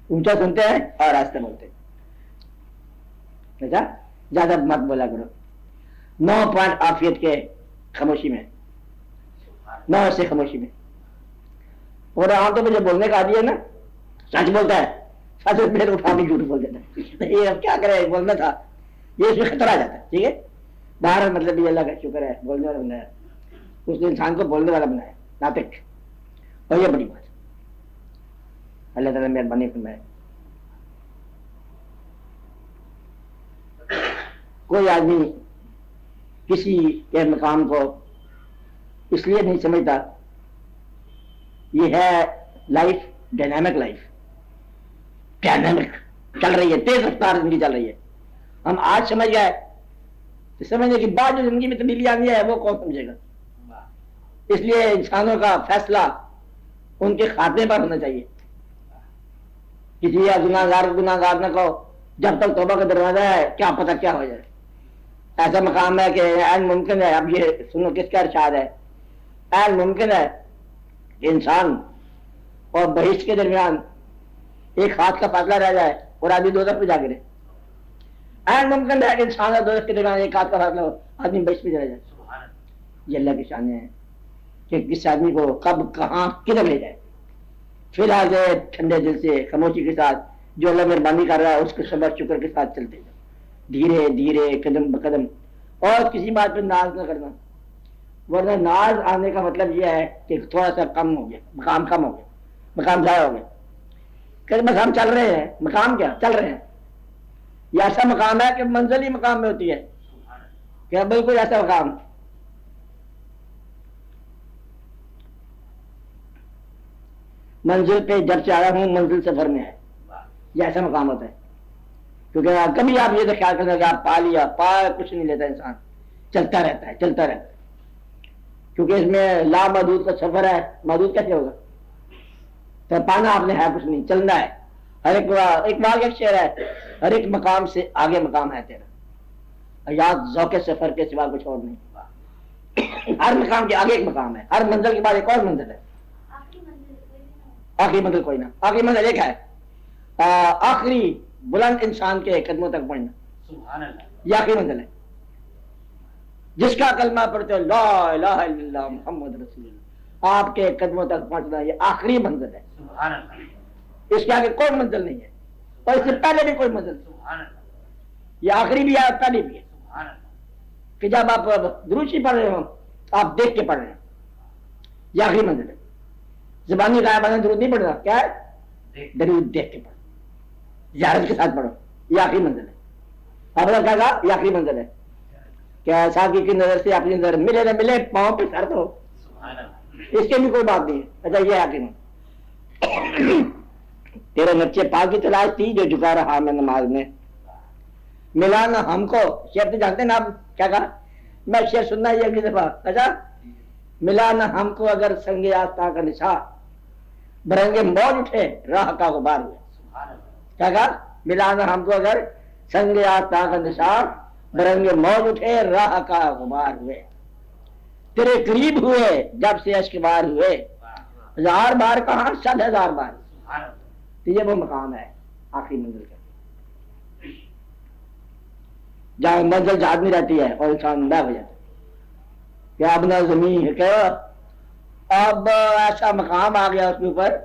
اونچا سنتے ہیں اور آہستہ بولتے ہیں. اچھا زیادہ مت بولا کرو. 9 پوائنٹ عافیت کے خاموشی میں، 9 سے خاموشی میں. اور عام طور پہ جو بولنے کا عادی ہے نا، سچ بولتا ہے، سچ پھر اٹھا کے جھوٹ بول دیتا ہے. یہ اب کیا کرے، بولنا تھا. یہ اس میں خطرہ آ جاتا ہے. ٹھیک ہے. باہر مطلب یہ اللہ کا شکر ہے بولنے والا بنایا. اس نے انسان کو بولنے والا بنایا، ناطق. اور یہ بڑی بات. اللہ تعالیٰ مہربانی فرمائے. کوئی آدمی کسی کے مقام کو اس لیے نہیں سمجھتا. یہ ہے لائف، ڈائنامک لائف. ڈائنامک چل رہی ہے، تیز رفتار زندگی چل رہی ہے. ہم آج سمجھ گئے تو سمجھنے کے بعد جو زندگی میں تبدیلی آنی ہے وہ کون سمجھے گا. اس لیے انسانوں کا فیصلہ ان کے خاتمے پر ہونا چاہیے. کسی گناہ گار نہ کہو جب تک توبہ کا دروازہ ہے، کیا پتہ کیا ہو جائے. ایسا مقام ہے کہ عین ممکن ہے. اب یہ سنو کس کا ارشاد ہے. عین ممکن ہے کہ انسان اور بہشت کے درمیان ایک ہاتھ کا فاصلہ رہ جائے اور آدمی دوزخ پہ جا گرے. عین ممکن ہے کہ انسان اور دوزخ کے درمیان ایک ہاتھ کا فاصلہ ہو، آدمی بہشت پہ چلا جائے. یہ اللہ کی شان ہے کہ کس آدمی کو کب کہاں کدھر لے جائے. فی الحال ٹھنڈے دل سے خاموشی کے ساتھ جو اللہ مہربانی کر رہا ہے اس کے صبر شکر کے ساتھ چلتے جاؤ، دھیرے دھیرے قدم بقدم. اور کسی بات پہ ناز نہ کرنا، ورنہ ناز آنے کا مطلب یہ ہے کہ تھوڑا سا کم ہو گیا، مقام کم ہو گیا، مقام ضائع ہو گیا. کہ بس ہم چل رہے ہیں، مقام کیا چل رہے ہیں. یہ ایسا مقام ہے کہ منزل ہی مقام میں ہوتی ہے. کہ بالکل ایسا مقام منزل پہ جب سے آیا ہوں منزل سفر میں ہے. یہ ایسا مقام ہوتا ہے. کیونکہ کبھی آپ یہ تو خیال کریں کہ آپ پا لیا، کچھ نہیں لیتا انسان. چلتا رہتا ہے، چلتا رہتا ہے. کیونکہ اس میں لا محدود کا سفر ہے. محدود کیسے ہوگا؟ تو پانا آپ نے ہے کچھ نہیں، چلنا ہے. ہر ایک اقبال کا ایک شعر ہے، ہر ایک مقام سے آگے مقام ہے تیرا، یاد ذوق سفر کے سوا کچھ اور نہیں. ہر مقام کے آگے ایک مقام ہے، ہر منزل کے بعد ایک اور منزل ہے. آخری منزل کوئی نہ. آخری منزل ایک ہے، آخری بلند انسان کے قدموں تک پہنچنا. یہ آخری منزل ہے. جس کا کلمہ پڑھتے ہو لا الہ الا اللہ محمد رسول اللہ، آپ کے قدموں تک پہنچنا یہ آخری منزل ہے. اس کے آگے کوئی منزل نہیں ہے، اور اس سے پہلے بھی کوئی منزل نہیں. یہ آخری بھی ہے اور پہلی بھی ہے. کہ جب آپ دروشی پڑھ رہے ہو آپ دیکھ کے پڑھ رہے ہیں. یہ آخری منزل ہے. زبانی غائبانہ درود نہیں پڑھنا. کیا ہے؟ درود دیکھ کے پڑھو، زیارت کے ساتھ پڑھو. یہ آخری منزل ہے. آپ نے کہا یہ آخری منزل ہے. کیا ساقی کی نظر سے اپنی نظر ملے نہ ملے پاؤں پہ سر دو، اس کے بھی کوئی بات نہیں ہے. اچھا یہ آخری منزل. تیرے نقشے پاک کی تلاش تھی جو جھکا رہا میں نماز میں. ملانا ہم کو، شعر تو جانتے نا آپ کیا کہا، میں شعر سننا یہ اگلی دفعہ. اچھا، ملانا ہم کو اگر سنگ آستاں کا نشا، برنگے موج اٹھے راہ کا غبار ہوئے. کیا کہا؟ ملانا ہم کو اگر سنگ آستاں کا نشا، برنگے موج اٹھے راہ کا غبار ہوئے. تیرے قریب ہوئے جب سے اشک بار ہوئے، ہزار بار کہاں 100,000 بار. تو یہ وہ مقام ہے آخری منزل کا، جہاں منزل سے آدمی رہتی ہے اور انسان نہ ہو جاتا ہے. کہ اب نہ زمین ہے کہ اب ایسا مقام آ گیا اس کے اوپر،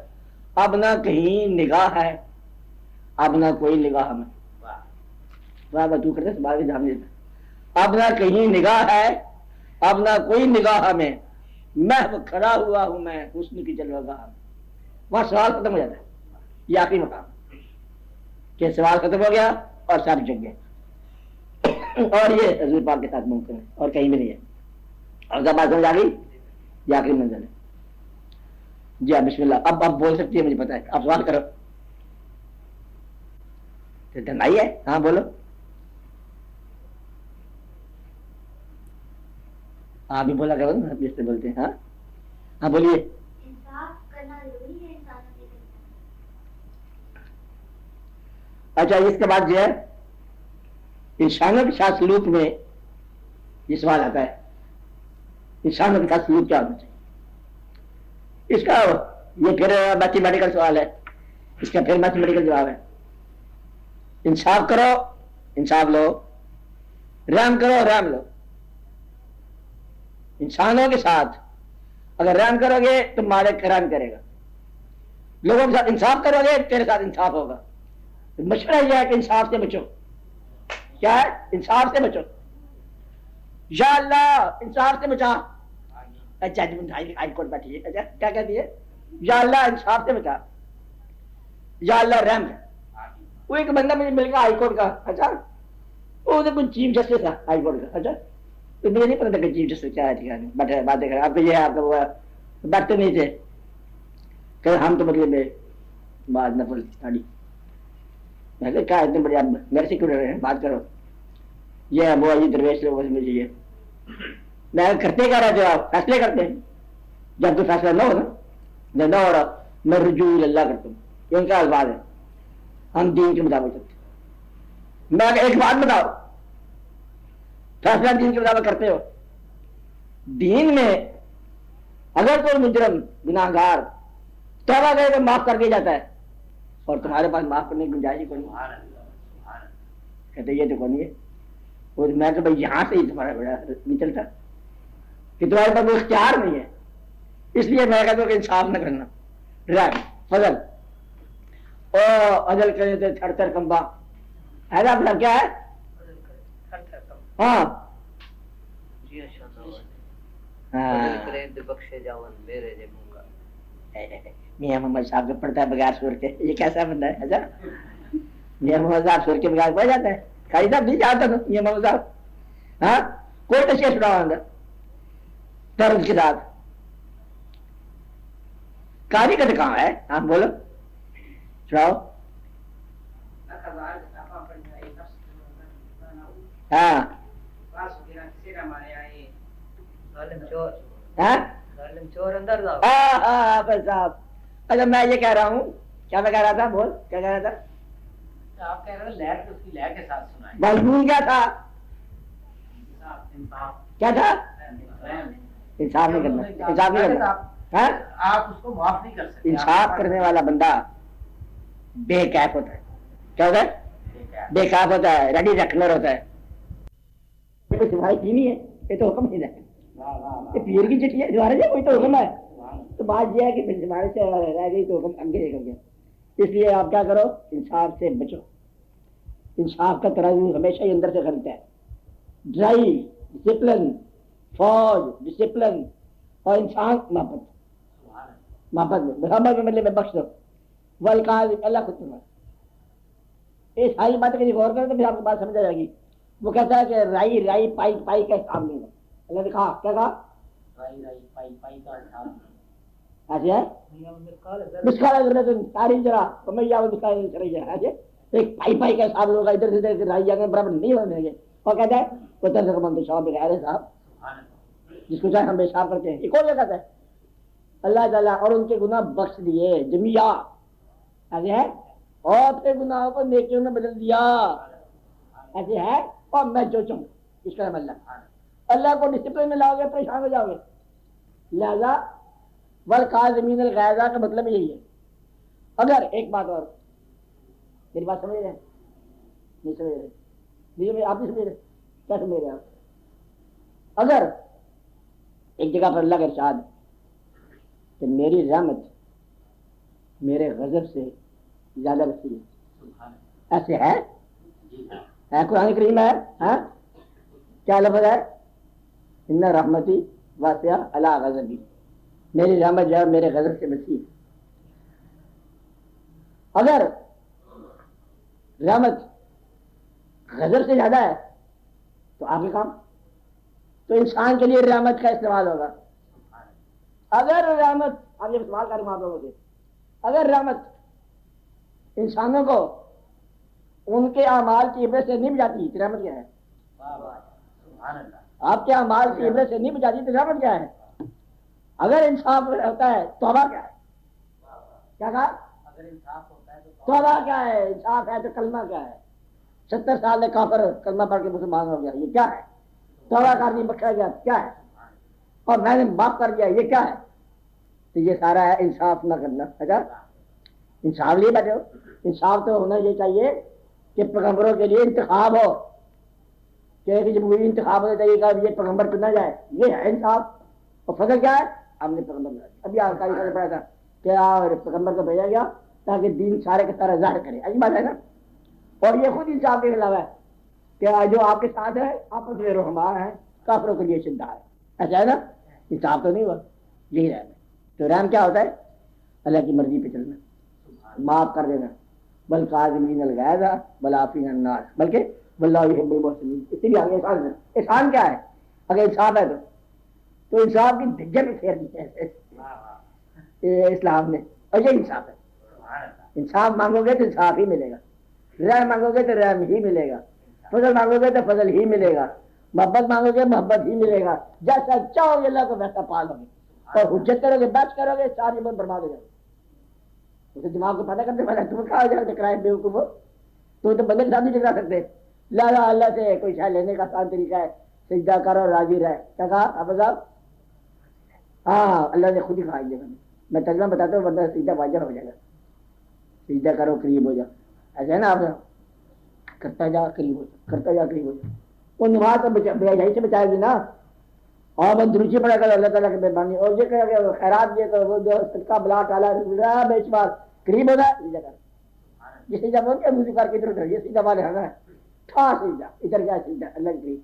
اب نہ کہیں نگاہ ہے، اب نہ کوئی نگاہ میں. تو کرتے بات جان دیتا، اب نہ کہیں نگاہ ہے، اب نہ کوئی نگاہ میں، محو کھڑا ہوا ہوں میں حسن کی جلوہ گاہ میں. وہاں سوال ختم ہو جاتا ہے. یہ آخری مقام کہ سوال ختم ہو گیا اور سب جگ گئے. اور یہ حضور پاک کے ساتھ ممکن ہے اور کہیں بھی نہیں ہے. اور جب بات سمجھ آ گئی، یہ آخری منزل ہے. جی ہاں بسم اللہ. اب آپ بول سکتی ہے، مجھے پتا ہے. آپ سوال کرو. دھنائی ہے؟ ہاں بولو. آپ بھی بولا کرو نا، جس سے بولتے ہیں. ہاں ہاں بولیے. انصاف کرنا ضروری ہے انسانوں کے لیے. اچھا، اس کے بعد جو ہے انسانوں کے ساتھ سلوک میں یہ سوال آتا ہے، انسانوں کے ساتھ سلوک کیا ہونا چاہیے. اس کا یہ پھر میتھمیٹیکل سوال ہے، اس کا پھر میتھمیٹیکل جواب ہے. انصاف کرو، انصاف لو. رحم کرو، رحم لو. انسانوں کے ساتھ اگر رحم کرو گے تو مالک رحم کرے گا. لوگوں کے ساتھ انصاف کرو گے تیرے ساتھ انصاف ہوگا. مشورہ یہ ہے کہ انصاف سے بچو. کیا ہے؟ انصاف سے بچو. یا اللہ انصاف سے بچا. اچھا ہائی کورٹ بیٹھی ہے. اچھا کیا کہتی ہے؟ یا اللہ انصاف سے بچا، یا اللہ رحم ہے. وہ ایک بندہ مجھے مل گیا ہائی کورٹ کا. اچھا وہ کچھ چیف جسٹس تھا ہائی کورٹ کا. اچھا تو مجھے نہیں پتا تھا کہ چیف جسٹس کیا ہے. باتیں کر آپ کو، یہ آپ کا وہ بیٹھتے نہیں تھے کہ ہم تو مطلب بعد نفل اسٹڈی. میں نے کہا اتنے بڑے آپ میرے سے کیوں رہ رہے ہیں، بات کرو. یہ وہ یہ درویش لوگوں سے مجھے یہ میں کرتے کیا رہتے ہو آپ؟ فیصلے کرتے ہیں. جب تو فیصلہ نہ ہو نا، جب نہ ہو رہا میں رجوع اللہ کرتا ہوں. یہ ان کا الفاظ ہے. ہم دین کے مطابق چلتے ہیں. میں ایک بات بتاؤ، فیصلہ دین کے مطابق کرتے ہو؟ دین میں اگر کوئی مجرم گناہگار توبہ کرے تو معاف کر دیا جاتا ہے، اور تمہارے پاس معاف کرنے کی گنجائش ہی کوئی نہیں. کہتے یہ تو کون ہے. اور میں کہ بھائی یہاں سے ہی تمہارا بڑا نہیں چلتا کہ تمہارے پاس کوئی اختیار نہیں ہے. اس لیے میں کہتا ہوں کہ انصاف نہ کرنا. رحم، فضل اور عدل کرے تو تھر تھر کمبا. ایسا مطلب کیا ہے؟ ہاں میاں محمد صاحب کو پڑھتا ہے بغیر سور کے. یہ کیسا بندہ ہے؟ اچھا میاں محمد صاحب سور کے بغیر پڑھ جاتا ہے. قاری صاحب نہیں جانتا تھا میاں محمد صاحب. ہاں کوئی تشریح سناؤ اندر طرز کے ساتھ. قاری کا تو کہاں ہے؟ ہاں بولو سناؤ. ہاں صاحب. اچھا میں یہ کہہ رہا ہوں، کیا میں کہہ رہا تھا؟ بول کیا کہہ رہا تھا؟ آپ کہہ رہے ہیں لہر اس کی لہر کے ساتھ سنائیں. مضمون کیا تھا؟ کیا تھا؟ انصاف نہیں کرنا. انصاف نہیں کرنا. آپ اس کو معاف نہیں کر سکتے. انصاف کرنے والا بندہ بے کیف ہوتا ہے. کیا ہوتا ہے؟ بے کیف ہوتا ہے، ریڈی رکھنر ہوتا ہے. کوئی سفائی کی نہیں ہے، یہ تو حکم نہیں ہے. یہ پیر کی چٹھی ہے دوبارہ جی کوئی تو حکم ہے. تو بات یہ ہے کہ ہمارے سے رہ گئی تو حکم آگے نکل گیا. اس لیے آپ کیا کرو؟ انصاف سے بچو. انصاف کا ترازو ہمیشہ ہی اندر سے خریدتا ہے. ڈرائی ڈسپلن، فوج ڈسپلن، اور انسان محبت. محبت میں محبت میں مطلب میں بخش دو. والقاض اللہ خود تمہارا. یہ ساری باتیں کہیں غور کریں تو پھر آپ کو بات سمجھ آ جائے گی. وہ کہتا ہے کہ رائی رائی پائی پائی کا حساب نہیں ہے. اللہ نے کہا کیا کہا؟ رائی رائی پائی پائی کا حساب نہیں. ایسے ہے مسکال ضرورت تاریخ ذرا سمجھ جاؤ. مسکال ذرا ایسے ایک پائی پائی کا حساب ہوگا، ادھر سے ادھر رائی جانے برابر نہیں ہونے گے. اور کہتا ہے وہ طرز کا بند شاہ بغیر ہے صاحب، جس کو چاہے ہم پیشاب کرتے ہیں. یہ کون کہتا ہے؟ اللہ تعالیٰ. اور ان کے گناہ بخش دیے جمیا ایسے ہے، اور اپنے گناہوں کو نیکیوں میں بدل دیا ایسے ہے. اور میں جو چاہوں اس کا اللہ کو ڈسپلن میں لاؤ گے پریشان ہو جاؤ گے. لہذا والکاظمین الغیظ کا مطلب یہی ہے. اگر ایک بات اور، میری بات سمجھ رہے ہیں؟ نہیں سمجھ رہے؟ نہیں آپ نہیں سمجھ رہے؟ کیا سمجھ رہے آپ؟ اگر ایک جگہ پر اللہ کا ارشاد کہ میری رحمت میرے غضب سے زیادہ وسیع ہے، ایسے ہے؟ قرآن کریم ہے. ہاں کیا لفظ ہے؟ ان رحمتی واسعہ علی غضبی، میری رحمت جو ہے میرے غضب سے وسیع. اگر رحمت غضب سے زیادہ ہے تو آپ کے کام تو انسان کے لیے رحمت کا استعمال ہوگا. اگر رحمت، آپ یہ سوال کریں آپ لوگوں سے، اگر رحمت انسانوں کو ان کے اعمال کی عبرت سے نہیں بچاتی تو رحمت کیا ہے؟ آپ کے اعمال کی عبرت سے نہیں بچاتی تو رحمت کیا ہے؟ اگر انصاف ہوتا ہے توبہ کیا ہے؟ کیا کہا؟ توبہ کیا ہے؟ انصاف ہے تو کلمہ کیا ہے؟ 70 سال میں کافر کلمہ پڑھ کے مسلمان ہو گیا، یہ کیا ہے؟ توبہ کرنی بخشا گیا کیا ہے؟ اور میں نے معاف کر دیا، یہ کیا ہے؟ تو یہ سارا ہے انصاف نہ کرنا. اچھا انصاف لیے بیٹھے ہو. انصاف تو ہونا یہ چاہیے کہ پیغمبروں کے لیے انتخاب ہو، کہ ایک جمہوری انتخاب ہونا چاہیے کہ یہ پیغمبر چنا جائے، یہ ہے انصاف. اور فضل کیا ہے؟ ہم نے پیغمبر بنا دیا. ابھی آخری فضل پڑھا تھا کہ پیغمبر کو بھیجا گیا تاکہ دین سارے کے سارا ظاہر کرے. ایسی بات ہے نا. اور یہ خود انصاف کے خلاف ہے کہ جو آپ کے ساتھ ہے آپس میں رحماء ہے، کافروں کے لیے شدہ ہے. ایسا ہے نا؟ انصاف تو نہیں ہوا. یہی رحم ہے. تو رحم کیا ہوتا ہے؟ اللہ کی مرضی پہ چلنا، معاف کر دینا. والکاظمین الغیظ والعافین عن الناس، بلکہ واللہ یحب المحسنین. اسی لیے آگے احسان ہے. احسان کیا ہے؟ اگر انصاف ہے تو انصاف کی دھجر میں پھیر دی ہے اسلام نے. اور یہ انصاف ہے. انصاف مانگو گے تو انصاف ہی ملے گا، رحم مانگو گے تو رحم ہی ملے گا، فضل مانگو گے تو فضل ہی ملے گا، محبت مانگو گے محبت ہی ملے گا. جیسا چاہو گے اللہ کو ویسا پالو گے. اور حجت کرو گے، بحث کرو گے، ساری عمر برباد ہو جائے گی. اسے دماغ کو پتہ کرنے والا تم کہا ہو جائے گا ٹکرائے بیوقوف ہو. تو بندے کے ساتھ نہیں ٹکرا سکتے. لالا اللہ سے کوئی شاید لینے کا آسان طریقہ ہے، سجدہ کرو راضی رہے. کیا کہا آپ صاحب؟ ہاں اللہ نے خود ہی کہا. میں ترجمہ بتاتا ہوں ورنہ سجدہ واجب ہو جائے گا. سجدہ کرو قریب ہو جا. ایسا ہے نا؟ آپ کرتا جا قریب ہو جا، کرتا جا قریب ہو جا. وہ نماز تو بے سے بچائے گی نا. اور بس دروشی پڑا کر اللہ تعالیٰ کی مہربانی. اور یہ کہ خیرات یہ کرو، جو صدقہ بلا ٹالا بے شمار قریب ہوگا. سجدہ کر، یہ سجدہ بول کے منہ کر کے ادھر ادھر، یہ سجدہ والے ہے نا. ٹھا سجدہ ادھر کیا سجدہ اللہ کے قریب.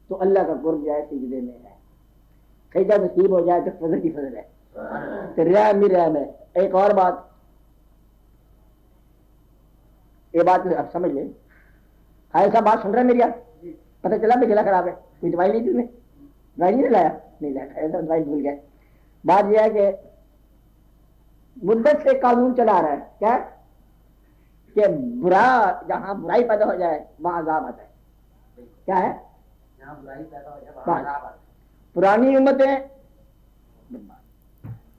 تو اللہ کا قرب جو ہے سجدے میں ہے. سجدہ نصیب ہو جائے تو فضل کی فضل ہے، تو رحم بھی رحم ہے. ایک اور بات، یہ بات اب سمجھ لیں. ایسا بات سن رہا ہے میری؟ آپ پتہ چلا میں گلا خراب ہے، کوئی دوائی نہیں تھی نے؟ دوائی نہیں لایا؟ نہیں لایا، ایسا دوائی بھول گئے. بات یہ ہے کہ مدت سے قانون چلا رہا ہے کیا کہ برا جہاں برائی پیدا ہو جائے وہاں عذاب آتا ہے. کیا ہے؟ جہاں برائی پیدا ہو جائے وہاں عذاب آتا ہے. پرانی امتیں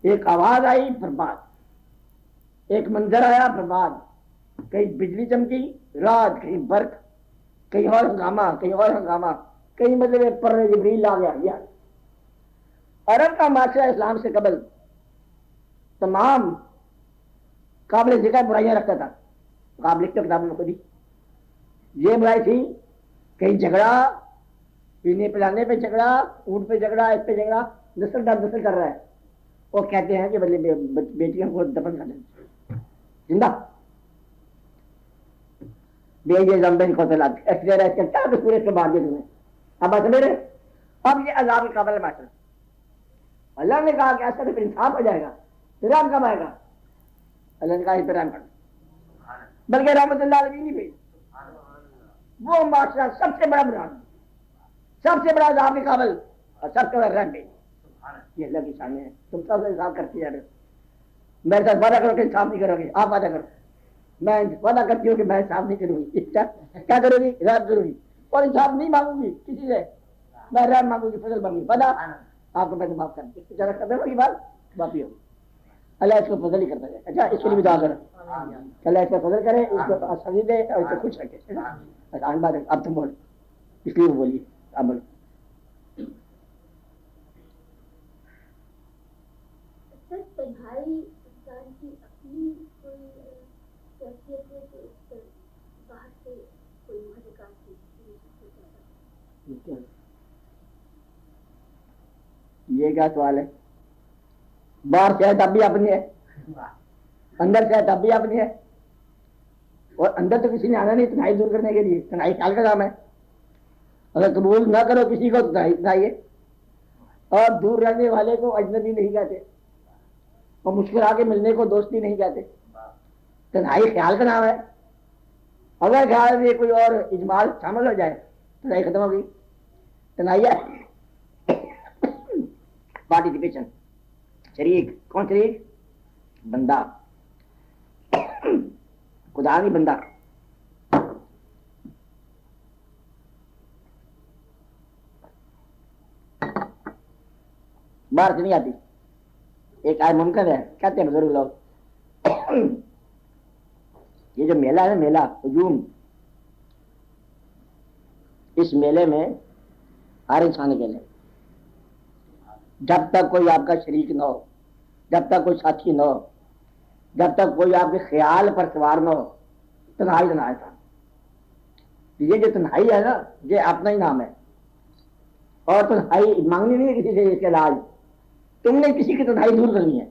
ایک آواز آئی برباد، ایک منظر آیا برباد، کہیں بجلی چمکی رات، کہیں برق، کہیں اور ہنگامہ، کہیں اور ہنگامہ، کہیں مطلب پر جبریل آ گیا. عرب کا معاشرہ اسلام سے قبل تمام قابل ذکر برائیاں رکھتا تھا. آپ لکھتے کتابوں میں خود ہی یہ برائی تھی، کہیں جھگڑا، پینے پلانے پہ جھگڑا، اونٹ پہ جھگڑا، اس پہ جھگڑا، نسل در نسل کر رہا ہے. وہ کہتے ہیں کہ بیٹیوں کو دفن کر دیں زندہ. یہ زمبین کو سورج کے بعد تمہیں اب بات سمجھ رہے. اب یہ عذاب قابل ہے معاشرہ. اللہ نے کہا کہ ایسا تو پھر انصاف ہو جائے گا، پھر رحم کب آئے گا؟ اللہ نے کہا اس پہ رحم کر، بلکہ رحمت اللہ علیہ نہیں بھیج. وہ معاشرہ سب سے بڑا بران، سب سے بڑا عذاب کے قابل اور سب سے بڑا رحم بھیج. یہ اللہ کی سامنے ہے. تم سب سے انصاف کرتے جا رہے ہو. میرے ساتھ وعدہ کرو کہ انصاف نہیں کرو گے. آپ وعدہ کرو میں وعدہ کرتی ہوں کہ میں انصاف نہیں کروں گی. کیا کروں گی؟ رحم کروں گی اور انصاف نہیں مانگوں گی کسی سے. میں رحم مانگوں گی, فضل مانگوں گی. وعدہ آپ کو میں نے معاف کر دیا. ذرا قدر ہوگی بات معافی ہوگی. اللہ اس کو فضل ہی کرتا ہے. اچھا اس کے لیے بھی دعا کرو, اللہ اس کا فضل کرے, اس کو آسانی دے اور اس کو خوش رکھے. آسان بات ہے. اب تم بولو, اس لیے وہ بولیے. آپ بولو. سر تنہائی انسان کی اپنی کوئی کیفیت ہے کہ اس پر باہر سے کوئی محرکات کی. یہ کیا سوال ہے؟ باہر سے ہے تب بھی اپنی ہے, اندر سے ہے تب بھی اپنی ہے. اور اندر تو کسی نے آنا نہیں تنہائی دور کرنے کے لیے. تنہائی خیال کا کام ہے. اگر قبول نہ کرو کسی کو تنہائی ہے. اور دور رہنے والے کو اجنبی نہیں کہتے, اور مشکل آ کے ملنے کو دوستی نہیں کہتے. تنہائی خیال کا نام ہے. اگر خیال میں کوئی اور اجمال شامل ہو جائے تنہائی ختم ہوگی. تنہائی ہے پارٹیسپیشن, شریک. کون شریک؟ بندہ. خدا نہیں, بندہ. باہر سے نہیں آتی. ایک آئے ممکن ہے, کہتے ہیں بزرگ لوگ, یہ جو میلہ ہے نا, میلہ ہجوم, اس میلے میں ہر انسان کے لیے جب تک کوئی آپ کا شریک نہ ہو, جب تک کوئی ساتھی نہ ہو, جب تک کوئی آپ کے خیال پر سوار نہ ہو, تنہائی تنہائی تھا. یہ جو تنہائی ہے نا, یہ اپنا ہی نام ہے. اور تنہائی مانگنی نہیں ہے کسی سے اس کے علاج. تم نے کسی کی تنہائی دور کرنی ہے.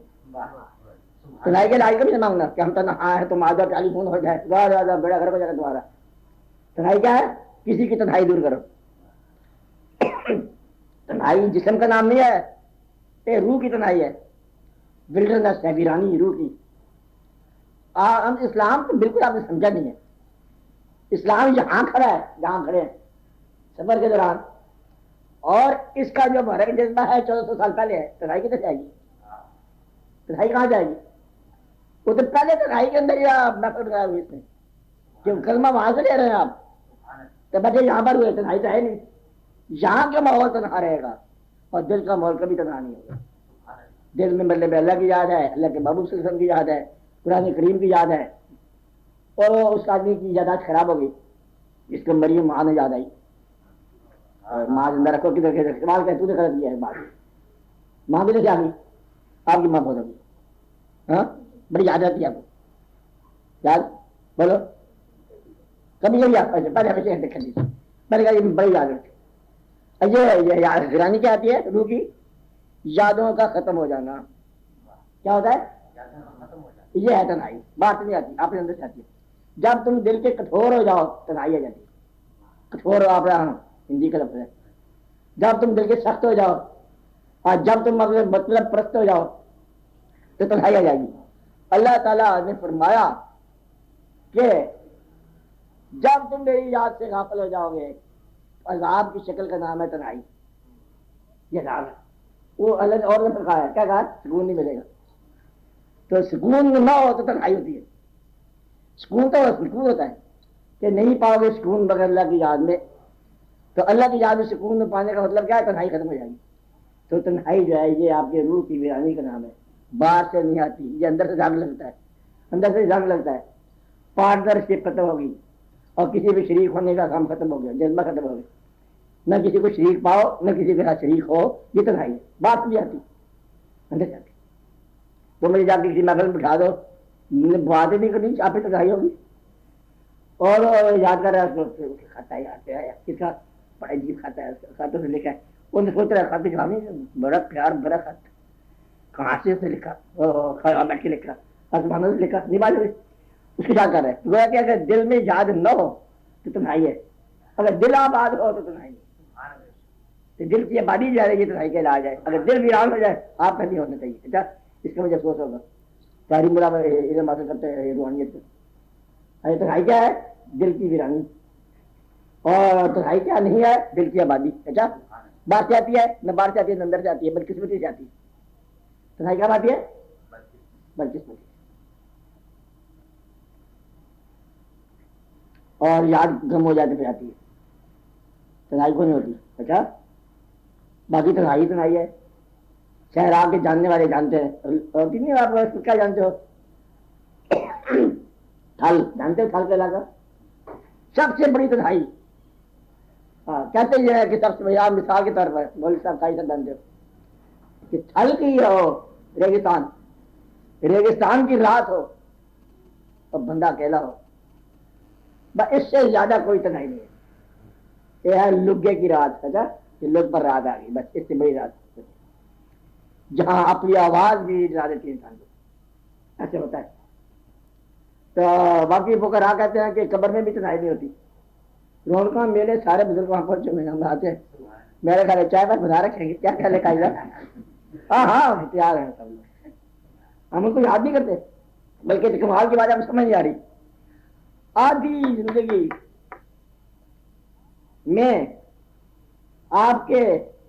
تنہائی کے علاج کبھی نہیں مانگنا کہ ہم تنہا ہے, تم آ جاؤ, ٹیلی فون ہو جائے, زیادہ بڑا گھر ہو جائے گا تمہارا. تنہائی کیا ہے؟ کسی کی تنہائی دور کرو. تنہائی جسم کا نام نہیں ہے, یہ روح کی تنہائی ہے. ولڈرنس ہے, ویرانی روح کی. ہم اسلام تو بالکل آپ نے سمجھا نہیں ہے. اسلام یہاں کھڑا ہے جہاں کھڑے ہیں سفر کے دوران, اور اس کا جو محرک جذبہ ہے 1400 سال پہلے ہے. تنہائی کدھر جائے گی؟ تنہائی کہاں جائے گی؟ وہ تو پہلے تنہائی کے اندر یا نفرت لگائے ہوئے تھے کہ کلمہ وہاں سے لے رہے ہیں آپ, تو بچے یہاں پر ہوئے. تنہائی تو ہے نہیں. یہاں کا ماحول تنہا رہے گا, اور دل کا ماحول کبھی تنہا نہیں ہوگا. دل میں مطلب اللہ کی یاد ہے, اللہ کے محبوب صلی اللہ علیہ وسلم کی یاد ہے, قرآن کریم کی یاد ہے. اور اس آدمی کی یادداشت خراب ہو گئی, جس کو مریم ماں نے یاد آئی, اور ماں زندہ رکھو کدھر کے استعمال کر, تو نے غلط کیا ہے. بات ماں کدھر سے آ گئی؟ آپ کی ماں بہت ہوگی, ہاں بڑی یاد آتی ہے آپ کو. یاد بولو کبھی یہ یاد پہلے ہمیشہ دیکھ لیجیے, میں نے کہا یہ بڑی یاد رکھے. یہ یاد گرانی کیا آتی ہے؟ روح کی یادوں کا ختم ہو جانا. کیا ہوتا ہے؟ یہ ہے تنہائی. بات نہیں آتی, آپ کے اندر سے آتی ہے. جب تم دل کے کٹھور ہو جاؤ تنہائی آ جاتی ہے. کٹھور ہو آپ ہندی کا لفظ ہے. جب تم دل کے سخت ہو جاؤ, اور جب تم مطلب پرست ہو جاؤ تو تنہائی آ جائے گی. اللہ تعالیٰ نے فرمایا کہ جب تم میری یاد سے غافل ہو جاؤ گے, عذاب کی شکل کا نام ہے تنہائی. یہ عذاب ہے. وہ اللہ نے اور نے کہا ہے, کیا کہا؟ سکون نہیں ملے گا. تو سکون نہ ہو تو تنہائی ہوتی ہے. سکون تو سکون ہوتا ہے کہ نہیں پاؤ گے سکون بغیر اللہ کی یاد میں. تو اللہ کی یاد میں سکون پانے کا مطلب کیا ہے؟ تنہائی ختم ہو جائے گی. تو تنہائی جو ہے یہ آپ کے روح کی ویرانی کا نام ہے. باہر سے نہیں آتی, یہ اندر سے جنگ لگتا ہے. اندر سے جنگ لگتا ہے. پارٹنرشپ ختم ہوگی, اور کسی بھی شریک ہونے کا کام ختم ہو گیا, جذبہ ختم ہو گیا. نہ کسی کو شریک پاؤ, نہ کسی کے ساتھ شریک ہو. یہ تنہائی ہے. بات نہیں آتی, اندر سے آتی. تو مجھے جا کے کسی محفل میں بٹھا دو, باتیں نہیں کرنی, آپ پہ تنہائی ہوگی. اور یاد کر رہا ہے کھاتا ہے, کس کا بڑا عجیب کھاتا ہے, خاتوں سے لکھا ہے. وہ نے سوچ رہا ہے خاتے جوانی بڑا پیار بڑا خط, کہاں سے اسے لکھا, بیٹھ کے لکھا, آسمانوں سے لکھا, نہیں معلوم. اس کی یاد کر رہا ہے. گویا کہ اگر دل میں یاد نہ ہو تو تنہائی ہے, اگر دل آباد ہو تو تنہائی نہیں. تو دل کی آبادی جو ہے یہ تنہائی کا علاج ہے. اگر دل ویران ہو جائے آپ کا نہیں ہونا چاہیے. اچھا اس کا مجھے افسوس ہوگا. تاریخ ملا علم حاصل کرتے ہیں روحانیت سے. ارے تنہائی کیا ہے؟ دل کی ویرانی. اور تنہائی کیا نہیں ہے؟ دل کی آبادی. اچھا باہر سے آتی ہے, نہ باہر سے آتی ہے, نہ اندر سے آتی ہے, بدقسمتی سے آتی ہے. تنہائی کیا آتی ہے؟ بدقسمتی. اور یاد گم ہو جاتے پہ آتی ہے، تنہائی کو نہیں ہوتی. اچھا باقی تنہائی ہے. صحرا کے جاننے والے جانتے ہیں. اور کتنی آپ کیا جانتے ہو؟ تھل جانتے ہو؟ تھل کا علاقہ سب سے بڑی تنہائی. ہاں کہتے یہ ہے کہ سب سے بڑی آپ مثال کے طور پر مولوی صاحب کا جانتے ہو کہ تھل کی ہو ریگستان کی رات ہو اور بندہ اکیلا ہو، بس اس سے زیادہ کوئی تنہائی نہیں ہے. یہ ہے لگے کی رات. اچھا کہ لگ پر رات آ گئی، بس اس سے بڑی رات جہاں اپنی آواز بھی ڈرا دیتی ہے انسان کو. ایسے ہوتا ہے. تو باقی فقہا کہتے ہیں کہ قبر میں بھی تنہائی نہیں ہوتی. رونقاں میلے سارے بزرگ وہاں پہنچے ہوئے ہم آتے ہیں. میرے گھر چائے پر بنا رکھیں گے، کیا کیا لے کھائی جائے. ہاں تیار ہیں سب لوگ. ہم ان کو یاد نہیں کرتے، بلکہ کمال کی بات ہم سمجھ نہیں آ رہی. آدھی زندگی میں آپ کے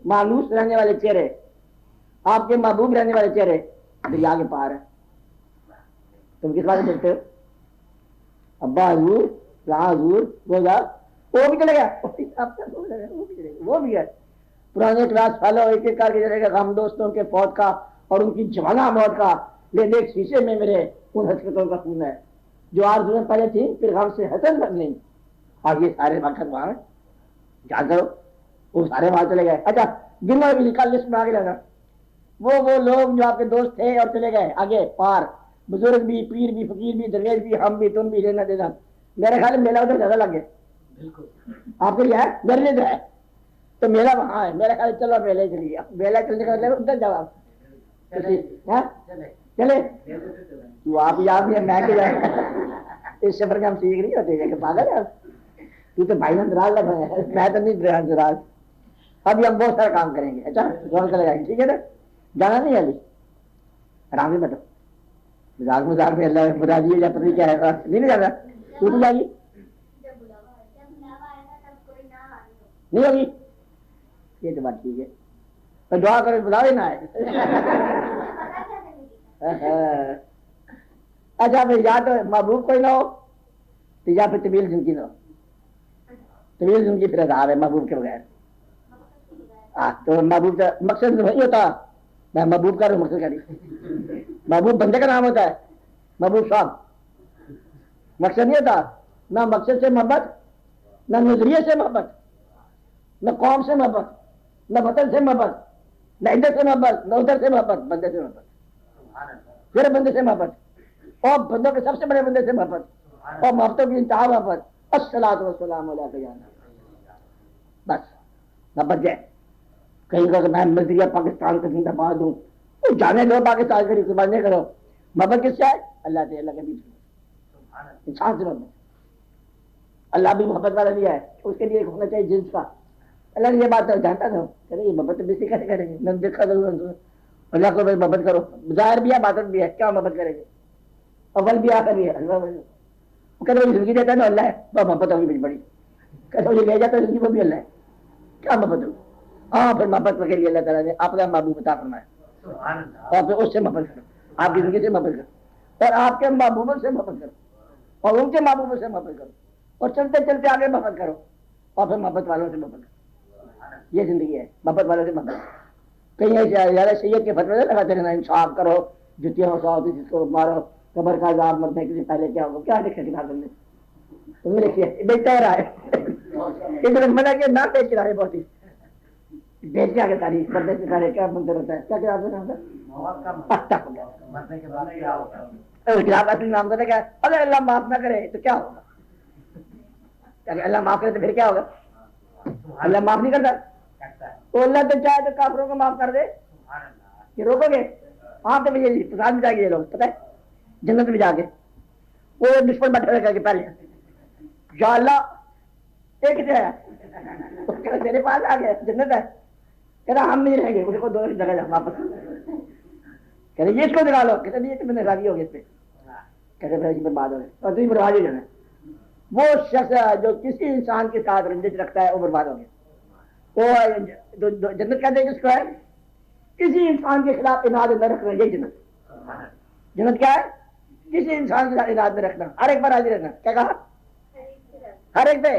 مانوس رہنے والے چہرے، آپ کے محبوب رہنے والے چہرے دریا کے پار ہیں. تم کس بات دیکھتے ہو؟ ابا حضور راہ حضور وہ بھی چلے گیا، وہ بھی ہے. پرانے کلاس فالو ایک ایک کر کے چلے گا غم دوستوں کے فوت کا اور ان کی جوانہ موت کا. لیکن ایک شیشے میں میرے ان حسرتوں کا خون ہے جو آرزویں پہلے تھی، پھر غم سے حسن تک نہیں. اور یہ سارے وقت وہاں کیا کرو، وہ سارے وہاں چلے گئے. اچھا جنہوں نے لکھا لسٹ میں آگے لگا وہ لوگ جو آپ کے دوست تھے اور چلے گئے آگے پار، بزرگ بھی، پیر بھی، فقیر بھی، درویش بھی، ہم بھی، تم بھی، لینا دینا. میرے خیال میں میلہ ادھر زیادہ لگ گیا. آپ کے لیے ہے، میرے لیے تو ہے. تو میلہ وہاں ہے. میرے خیال چلو میلے چلیے. میلہ چلنے کا مطلب ادھر جاؤ آپ چلے. تو آپ یاد نہیں، میں کہ اس سفر کا ہم سیکھ نہیں ہوتے کہ پاگل ہے تو بھائی نے دراز لگ رہا ہے، میں تو نہیں دراز. ابھی ہم بہت سارا کام کریں گے. اچھا زور سے لگائیں گے، ٹھیک ہے نا؟ جانا نہیں ہے ابھی، آرام سے بیٹھو. مزاق میں اللہ بتا دیے یا پتہ کیا ہے نہیں جانا. تو تو جائیے نہیں ہوگی. یہ تو بات ٹھیک ہے، تو دعا کرو بلا دینا ہے. اچھا پھر یا تو محبوب کوئی نہ ہو تو یا پھر طویل زندگی نہ ہو. طویل زندگی پھر عذاب ہے محبوب کے بغیر. تو محبوب کا مقصد نہیں ہوتا. میں محبوب کا مقصد کر رہی. محبوب بندے کا نام ہوتا ہے، محبوب صاحب مقصد نہیں ہوتا. نہ مقصد سے محبت، نہ نظریے سے محبت، نہ قوم سے محبت، نہ وطن سے محبت، نہ ادھر سے محبت، نہ ادھر سے محبت. بندے سے محبت، پھر بندے سے محبت، اور بندوں کے سب سے بڑے بندے سے محبت، اور محبتوں کی انتہا محبت. الصلاۃ والسلام علیک یا بس محبت جائے. کہیں کہ میں نظریہ پاکستان کا زندہ باد ہوں، تو جانے دو پاکستان کے قربانی کرو. محبت کس سے ہے؟ اللہ سے، اللہ کے بیچ میں انسان سے محبت. اللہ بھی محبت والا لیا ہے، اس کے لیے ہونا چاہیے جنس کا. اللہ نے یہ بات جانتا تھا کہ یہ محبت بیسی کیسے کریں گے؟ نہ دیکھا ضرور اللہ کو محبت کرو. ظاہر بھی ہے باطن بھی ہے، کیا محبت کریں گے؟ اول بھی آخر بھی ہے. اللہ کہتے وہ زندگی دیتا ہے نا اللہ ہے، تو محبت ہوگی بڑی بڑی. کہتے وہ لے جاتا ہے زندگی وہ بھی اللہ ہے، کیا محبت ہوگی؟ ہاں پھر محبت کے لیے اللہ تعالیٰ نے اپنا محبوب عطا فرمایا اور پھر اس سے محبت کرو. آپ کی زندگی سے محبت کرو اور آپ کے محبوبوں سے محبت کرو اور ان کے محبوبوں سے محبت کرو اور چلتے چلتے آگے محبت کرو اور پھر محبت والوں سے محبت کرو. یہ زندگی ہے، محبت والوں سے محبت. کہیں زیادہ سید کے فتوے لگاتے رہنا انصاف کرو، جتیاں ہو جس کو مارو، قبر کا عذاب مرنے کے پہلے کیا ہوگا. کیا لکھا کتاب میں؟ تم نے لکھی ہے بیچتا رہا ہے. ادھر منع کیا نہ بیچ رہا ہے، بہت ہی بیچ کے آگے تاریخ پردے سے سارے کیا منظر ہوتا ہے. کیا کتاب کا نام تھا؟ اصلی نام کا کیا؟ اگر اللہ معاف نہ کرے تو کیا ہوگا؟ اگر اللہ معاف کرے تو پھر کیا ہوگا؟ اللہ معاف نہیں کرتا تو اللہ تو چاہے تو کافروں کو معاف کر دے. یہ روکو گے وہاں پہ بھی پسند میں جائے گے یہ لوگ، پتہ ہے جنت میں جا کے وہ دشمن بیٹھے رکھا کہ پہلے یا اللہ ایک ہے تیرے پاس آ گیا جنت ہے، کہتا ہم نہیں رہیں گے. اس کو دو جگہ جا واپس کہتے یہ اس کو دکھا لو. کہتے نہیں میں نے راضی ہو گیا اس پہ. کہتے پھر برباد ہو گئے اور تم برباد ہو جانا. وہ شخص جو کسی انسان کے ساتھ رنجش رکھتا ہے وہ برباد ہو گیا. وہ جنت کہتے ہیں کس کو ہے؟ کسی انسان کے خلاف اناد نہ رکھنا. یہ جنت کیا ہے؟ کسی انسان کے ساتھ اناد نہ رکھنا، ہر ایک پر راضی رہنا. کیا کہا؟ ہر ایک پہ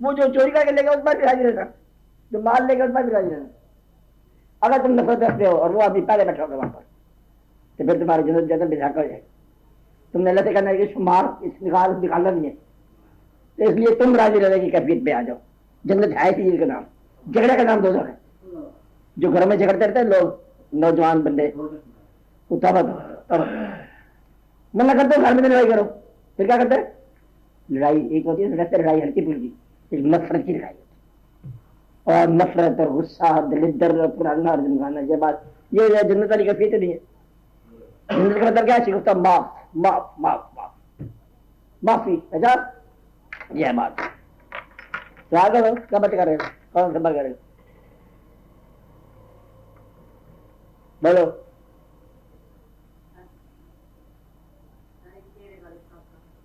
وہ جو چوری کر کے لے گا اس پر بھی راضی رہنا, جو مال لے گا اس پر بھی راضی رہنا. اگر تم نفرت رکھتے ہو اور وہ ابھی پہلے بیٹھا ہوگا وہاں پر تو پھر تمہاری جنت بے دھاکہ ہو جائے گا. تم نے اللہ سے کہنا ہے کہ شمار اس نکالنا نہیں ہے, تو اس لیے تم راضی رہنے کی کیفیت پہ آ جاؤ. جنت ہے اسی چیز کا نام, جھگڑے کا نام دوزخ ہے. جو گھروں میں جھگڑتے رہتے ہیں لوگ, نوجوان بندے, منع کرتے ہو گھر میں لڑائی کرو, پھر کیا کرتے ہیں؟ لڑائی ایک ہوتی ہے لڑائی ہلکی پھلکی, ایک نفرت کی لڑائی ہوتی ہے, اور نفرت اور غصہ دلدر اور پرانا اور جمگانا, یہ بات یہ جنت والی کیفیت نہیں ہے. جنت کا مطلب کیا ہے؟ شکفتہ معاف معاف معاف معاف معافی. اچھا یہ ہے بات. کیا کرو, کیا بات کر رہے ہو, کون سا بات کر رہے ہو, بولو.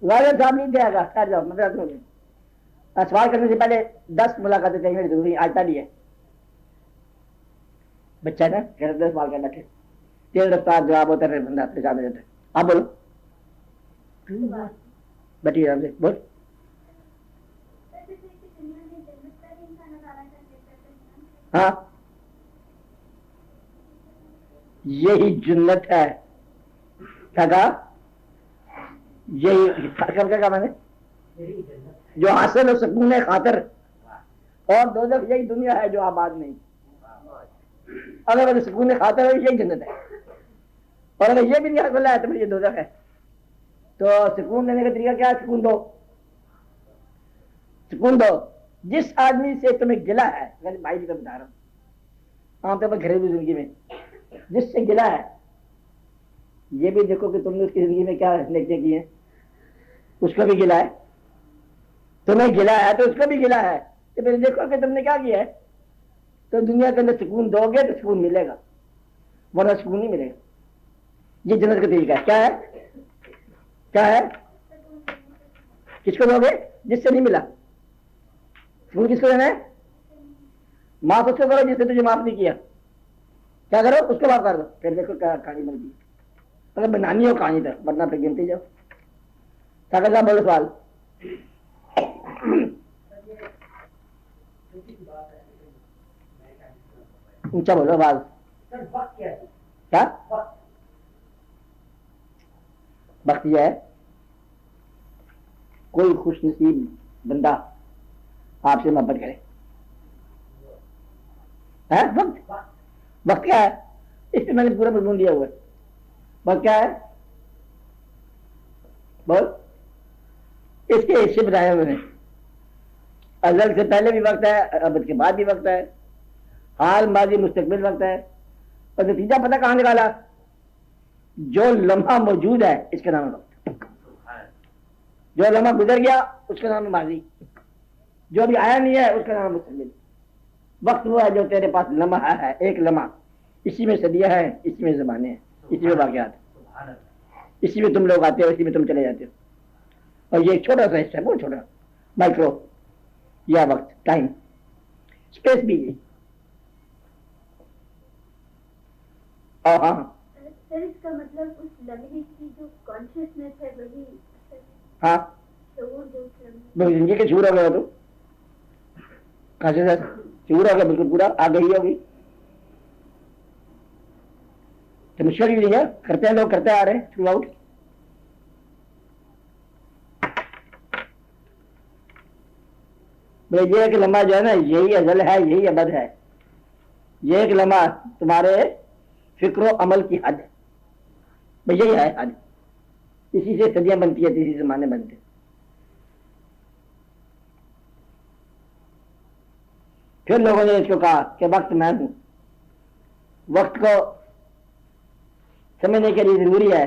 والد صاحب نہیں دیا گا, کر جاؤ مدرسہ ہو گیا. سوال کرنے سے پہلے 10 ملاقاتیں چاہیے ضروری, آج پہلی ہے. بچہ نا گھر 10 سوال کرنا تھے, 3 رفتار جواب ہوتا ہے, بندہ پریشان ہو جاتا ہے. آپ بولو بیٹھی آرام سے بول. ہاں یہی جنت ہے. کیا کہا؟ یہی کیا میں نے جو حاصل ہو سکون خاطر, اور دوزخ یہی دنیا ہے جو آباد نہیں. اگر سکون خاطر ہے یہی جنت ہے, اور اگر یہ بھی نہیں حاصل ہے تو پھر یہ دوزخ ہے. تو سکون دینے کا طریقہ کیا ہے؟ سکون دو, سکون دو. جس آدمی سے تمہیں گلا ہے, میں بھائی جی کا بتا رہا ہوں, عام طور پر گھریلو زندگی میں جس سے گلا ہے, یہ بھی دیکھو کہ تم نے اس کی زندگی میں کیا نیکیاں کی ہیں. اس کو بھی گلا ہے, تمہیں گلا ہے تو اس کو بھی گلا ہے, تو پھر دیکھو کہ تم نے کیا کیا ہے. تو دنیا کے اندر سکون دو گے تو سکون ملے گا, ورنہ سکون نہیں ملے گا. یہ جنت کا طریقہ ہے. کیا ہے؟ کیا ہے؟ کس کو دو گے؟ جس سے نہیں ملا. سکون کس کو دینا ہے؟ معاف اس کو کرو جس سے تجھے معاف نہیں کیا. کیا کرو؟ اس کو معاف کر دو. پھر دیکھو کیا کہانی بنتی ہے. اگر بنانی ہو کہانی تک, ورنہ پھر گنتی جاؤ. کیا بولو سوال. اونچا بولو آواز. کیا وقت یہ ہے, کوئی خوش نصیب بندہ آپ سے محبت کرے. وقت وقت کیا ہے؟ اس پہ میں نے پورا مضمون دیا ہوا ہے. وقت کیا ہے؟ بول. اس کے حصے بتایا ہوئے ہیں. ازل سے پہلے بھی وقت ہے, ابد کے بعد بھی وقت ہے, حال ماضی مستقبل وقت ہے. اور نتیجہ پتہ کہاں نکالا؟ جو لمحہ موجود ہے اس کا نام ہے وقت. جو لمحہ گزر گیا اس کا نام ہے ماضی, جو ابھی آیا نہیں ہے اس کا نام ہے مستقبل. وقت وہ ہے جو تیرے پاس لمحہ ہے, ایک لمحہ. اسی میں صدیاں ہیں, اسی میں زمانے ہیں, اسی میں واقعات ہیں, اسی میں تم لوگ آتے ہو, اسی میں تم چلے جاتے ہو. اور یہ ایک چھوٹا سا حصہ ہے, بہت چھوٹا, مائکرو یا وقت, ٹائم, اسپیس بھی. ہاں سر اس کا مطلب اس لمحے کی جو کانشیسنیس ہے وہی ہاں شعور جو زندگی کے شعور ہو گیا. تو کہاں سے شعور ہو گیا, بالکل پورا آ گئی ہوگی. تو مشکل ہی نہیں ہے, کرتے ہیں لوگ, کرتے آ رہے ہیں تھرو آؤٹ. یہ ایک لمحہ جو ہے نا, یہی ازل ہے, یہی ابد ہے. یہ ایک لمحہ تمہارے فکر و عمل کی حد ہے, بھئی یہی ہے حد. اسی سے صدیاں بنتی ہیں, اسی سے زمانے بنتے ہیں. پھر لوگوں نے اس کو کہا کہ وقت میں ہوں. وقت کو سمجھنے کے لیے ضروری ہے.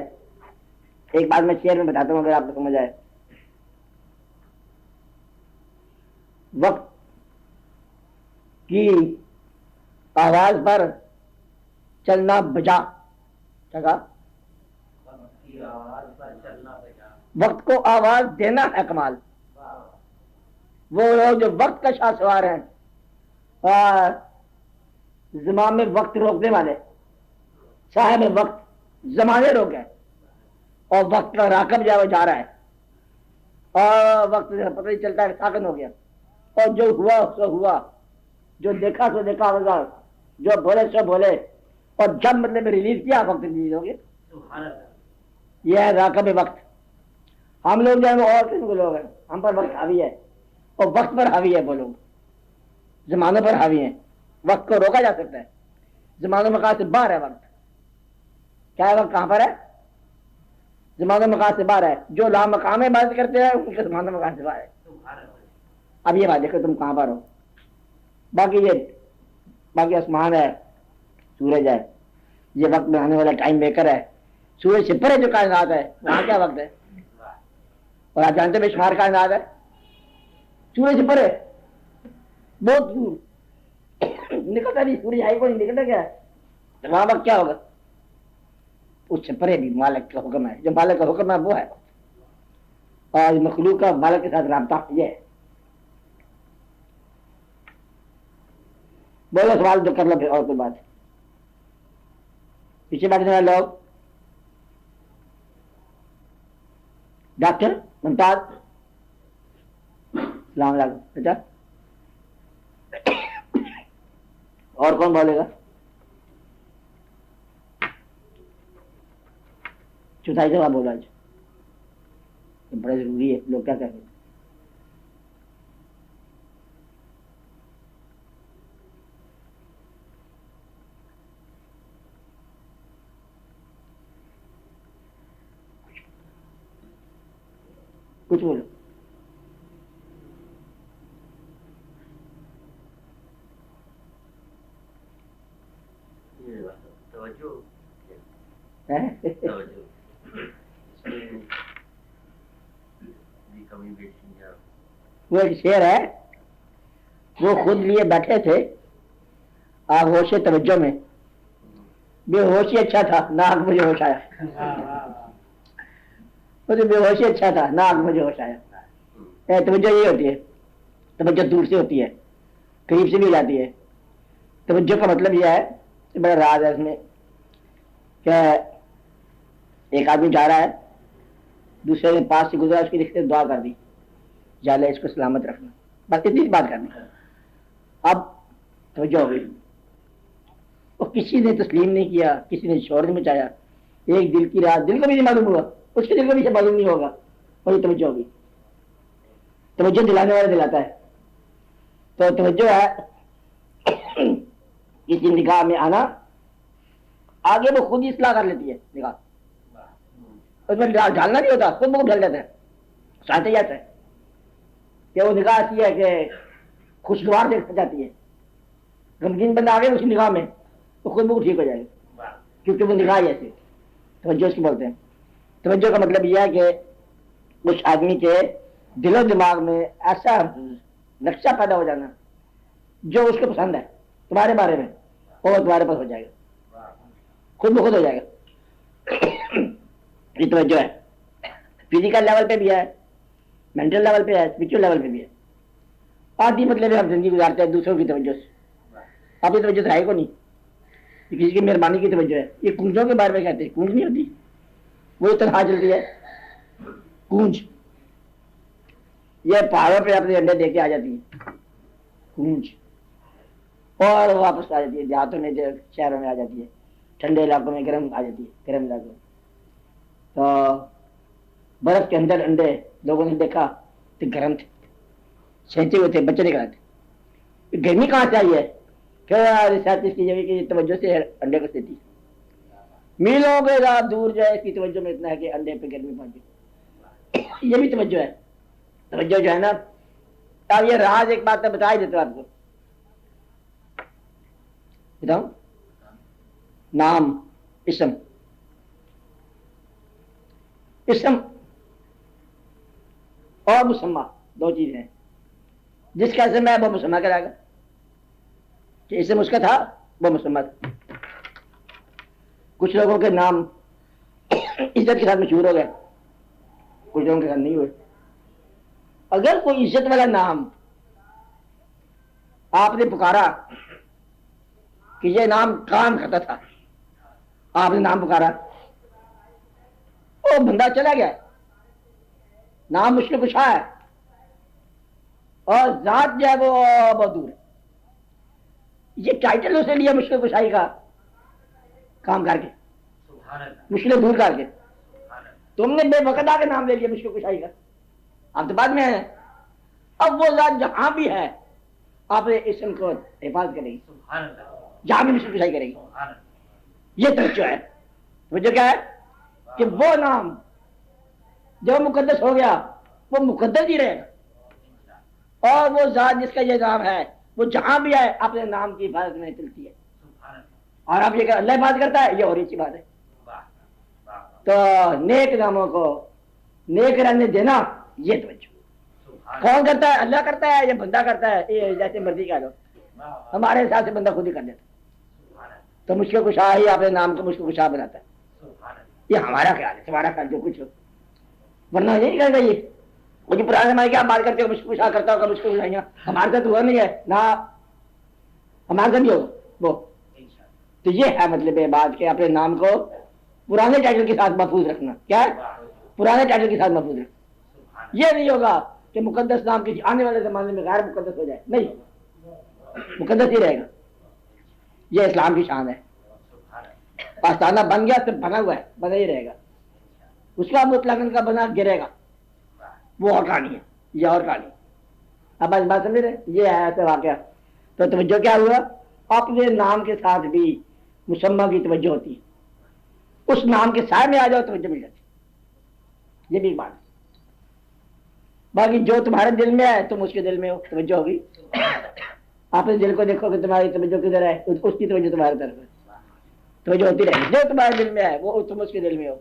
ایک بات میں شعر میں بتاتا ہوں اگر آپ کو سمجھ آئے. وقت کی آواز پر چلنا بجا. کیا کہا؟ وقت کو آواز دینا ہے کمال. وہ لوگ جو وقت کا شاہ سوار ہیں, زمام میں وقت روکنے والے, صاحب وقت زمانے روک ہے, اور وقت کا راکب جا رہا ہے, اور وقت پتہ نہیں چلتا ہے ساکن ہو گیا، اور جو ہوا سو ہوا، جو دیکھا سو دیکھا ہوگا، جو بولے سو بولے، اور جب مطلب ریلیز کیا وقت ریلیز ہو گیا۔ یہ ہے راکب وقت۔ ہم لوگ جو ہے وہ اور قسم کے لوگ ہیں، ہم پر وقت حاوی ہے اور وقت پر حاوی ہے، وہ لوگ زمانوں پر حاوی ہیں۔ وقت کو روکا جا سکتا ہے، زمانوں مقام سے باہر ہے وقت۔ کیا ہے وقت کہاں پر ہے؟ زمانوں مقام سے باہر ہے۔ جو لا مقام عبادت کرتے ہیں ان کے زمانوں مقام سے باہر ہے۔ اب یہ بات دیکھو تم کہاں پر ہو۔ باقی آسمان ہے، سورج ہے، یہ وقت میں آنے والا ٹائم میکر ہے۔ سورج سے پرے جو کائنات ہے وہاں کیا وقت ہے؟ اور آپ جانتے بے شمار کائنات ہے، سورج سے پرے بہت دور نکلتا نہیں، سورج ہائی کو نہیں نکلتا، کیا ہے وہاں وقت کیا ہوگا؟ اس سے پرے بھی مالک کا حکم ہے، جو مالک کا حکم ہے وہ ہے۔ اور مخلوق کا مالک کے ساتھ رابطہ یہ ہے۔ بولو سوال جو کر لو پھر اور کوئی بات۔ پیچھے بیٹھنے والے لوگ، ڈاکٹر ممتاز، السلام علیکم بیٹا، اور کون بولے گا؟ چوتھائی جواب بولا آج، بڑا ضروری ہے، لوگ کیا کہیں گے؟ کچھ بولو۔ وہ ایک شعر ہے، وہ خود لیے بیٹھے تھے آغوش توجہ میں، بے ہوشی اچھا تھا نہ آگ مجھے ہوش آیا۔ بے ہوشی اچھا تھا نہ آگ مجھے ہوش آیا۔ توجہ یہ ہوتی ہے، توجہ دور سے ہوتی ہے، قریب سے بھی جاتی ہے۔ توجہ کا مطلب یہ ہے، بڑا راز ہے اس میں، کہ ایک آدمی جا رہا ہے، دوسرے کے پاس سے گزرا، اس کی رشتے دعا کر دی، یا اللہ اس کو سلامت رکھنا، بس اتنی بات کرنی۔ اب توجہ ہو گئی، اور کسی نے تسلیم نہیں کیا، کسی نے شور نہیں مچایا، ایک دل کی رات، دل کو بھی نہیں معلوم ہوا، اس کے دل کو بھی معلوم نہیں ہوگا، اور یہ توجہ ہوگی۔ توجہ دلانے والا دلاتا ہے۔ تو توجہ ہے کسی نگاہ میں آنا، آگے وہ خود ہی اصلاح کر لیتی ہے نگاہ، اس میں ڈالنا نہیں ہوتا، خود بخود ڈل جاتا ہے، ساتھ ہی جاتا ہے کہ وہ نگاہ ایسی ہے کہ خوشگوار دیکھ جاتی ہے۔ غمگین بندہ آگے اس کی نگاہ میں تو خود بخود ٹھیک ہو جائے گا، کیونکہ وہ نگاہ ہی ایسی۔ توجہ اس کی بولتے ہیں۔ توجہ کا مطلب یہ ہے کہ اس آدمی کے دل و دماغ میں ایسا نقشہ پیدا ہو جانا جو اس کو پسند ہے تمہارے بارے میں، وہ تمہارے پاس ہو جائے گا، خود بخود ہو جائے گا۔ یہ توجہ ہے، فزیکل لیول پہ بھی ہے، مینٹل لیول پہ ہے، اسپرچل لیول پہ بھی ہے۔ آدھی مطلب ہم زندگی گزارتے ہیں دوسروں کی توجہ سے، آپ کی توجہ تو ہے کو نہیں، یہ کسی کی مہربانی کی توجہ ہے۔ یہ کونجوں کے بارے میں کہتے ہیں، کونج نہیں ہوتی، وہ تنہا چلتی ہے کونج، یہ پہاڑوں پہ اپنے انڈے دے کے آ جاتی ہے کونج، اور واپس آ جاتی ہے دیہاتوں میں، شہروں میں آ جاتی ہے، ٹھنڈے علاقوں میں گرم آ جاتی ہے، گرم علاقوں میں۔ تو برف کے اندر انڈے لوگوں نے دیکھا تو گرم تھے، سینچے ہوئے تھے، بچے نہیں کراتے۔ گرمی کہاں سے آئی ہے؟ کیا ریسرچ اس کی جگہ کی توجہ سے انڈے کو دیتی، میلوں کے رات دور جائے، اس کی توجہ میں اتنا ہے کہ انڈے پہ گرمی پہنچے۔ یہ بھی توجہ ہے۔ توجہ جو ہے نا، اب یہ راز ایک بات بتا ہی دیتا ہوں آپ کو، بتاؤں؟ نام، اسم اور مسمہ دو چیزیں ہیں۔ جس کا اسم ہے وہ مسمہ کرائے گا، کہ اسم اس کا تھا وہ مسمہ تھا۔ کچھ لوگوں کے نام عزت کے ساتھ مشہور ہو گئے، کچھ لوگوں کے ساتھ نہیں ہوئے۔ اگر کوئی عزت والا نام آپ نے پکارا کہ یہ نام کام کرتا تھا، آپ نے نام پکارا، وہ بندہ چلا گیا، نام مشکل کشا ہے اور ذات جو ہے وہ بہت دور ہے. یہ ٹائٹل اسے لیا مشکل کشائی کا کام کر کے, مشکلیں دور کر کے. تم نے بے وقت آ کے نام لے لیا مشکل کشائی کا, آپ تو بعد میں ہیں. اب وہ ذات جہاں بھی ہے آپ نے اسم کو حفاظت کرے گی, جہاں بھی مشکل کشائی کرے گی. یہ توجہ ہے. توجہ کیا ہے کہ وہ نام جب مقدس ہو گیا وہ مقدس ہی رہے گا, اور وہ ذات جس کا یہ نام ہے وہ جہاں بھی آئے اپنے نام کی حفاظت میں چلتی ہے. اور آپ یہ کہ اللہ حفاظت کرتا ہے, یہ اور اچھی بات ہے. تو نیک ناموں کو نیک رہنے دینا یہ توجہ. کون کرتا ہے؟ اللہ کرتا ہے یا بندہ کرتا ہے؟ یہ جیسے مرضی کہہ لو, ہمارے حساب سے بندہ خود ہی کر دیتا ہے. تو مشکل کشا ہی اپنے نام کو مشکل کشا بناتا ہے. یہ ہمارا خیال ہے, تمہارا خیال جو کچھ ہو, ورنہ یہ نہیں کرتا. یہ مجھے پرانے زمانے کی آپ بات کرتے ہو مشکل کشا کرتا ہوگا, مشکل کشائیاں ہمارے ساتھ ہوا نہیں ہے نہ ہمارے ساتھ بھی ہوگا وہ. تو یہ ہے مطلب بات کہ اپنے نام کو پرانے ٹائٹل کے ساتھ محفوظ رکھنا. کیا ہے؟ پرانے ٹائٹل کے ساتھ محفوظ رکھنا. یہ نہیں ہوگا کہ مقدس نام کسی آنے والے زمانے میں غیر مقدس ہو جائے, نہیں, مقدس ہی رہے گا. یہ اسلام کی شان ہے. آستانہ بن گیا تو بنا ہوا ہے, بنا ہی رہے گا. اس کا مطلق کا بنا گرے گا, وہ اور کہانی ہے, یہ اور کہانی. اب آج بات سمجھ رہے, یہ ہے ایسا واقعہ. تو توجہ کیا ہوا؟ اپنے نام کے ساتھ بھی مسمہ کی توجہ ہوتی ہے. اس نام کے سائے میں آ جاؤ توجہ مل جاتی. یہ بھی بات ہے. باقی جو تمہارے دل میں ہے تم اس کے دل میں ہو, توجہ ہوگی. اپنے دل کو دیکھو کہ تمہاری توجہ کدھر ہے, اس کی توجہ تمہاری طرف ہے, توجہ ہوتی رہے. جو تمہارے دل میں ہے وہ تم اس کے دل میں ہو.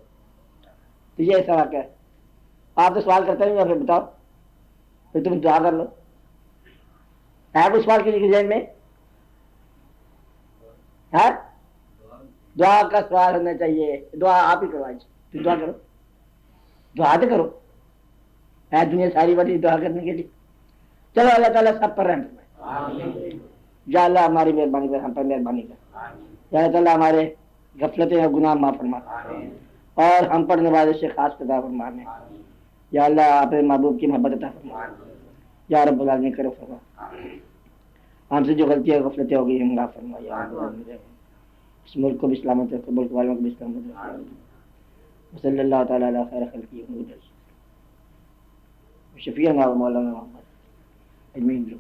تو یہ ایسا واقعہ ہے. آپ تو سوال کرتے ہیں, پھر بتاؤ, پھر تم دعا کر لو. ہے کوئی سوال کسی کے ذہن میں؟ ہے دعا کا سوال ہونا چاہیے. دعا آپ ہی کرو, آج تم دعا کرو, دعا تو کرو. ہے دنیا ساری بڑی دعا کرنے کے لیے. چلو اللہ تعالیٰ سب پر رحم فرمائے. یا اللہ ہماری مہربانی کر, ہم پر مہربانی کر. یا اللہ تعالیٰ ہمارے غفلتیں اور گناہ معاف فرما, اور ہم پر نوازش سے خاص عطا فرمانے. یا اللہ اپنے محبوب کی محبت عطا فرما. یا رب العالمین کرو فرما. ہم سے جو غلطیاں غفلتیں ہو گئی ہم معاف فرما. یا اس ملک کو بھی سلامت رکھو, ملک والوں کو بھی سلامت رکھو. صلی اللہ تعالیٰ علیہ خیر خلقہ شفیع مولانا محمد اجمعین.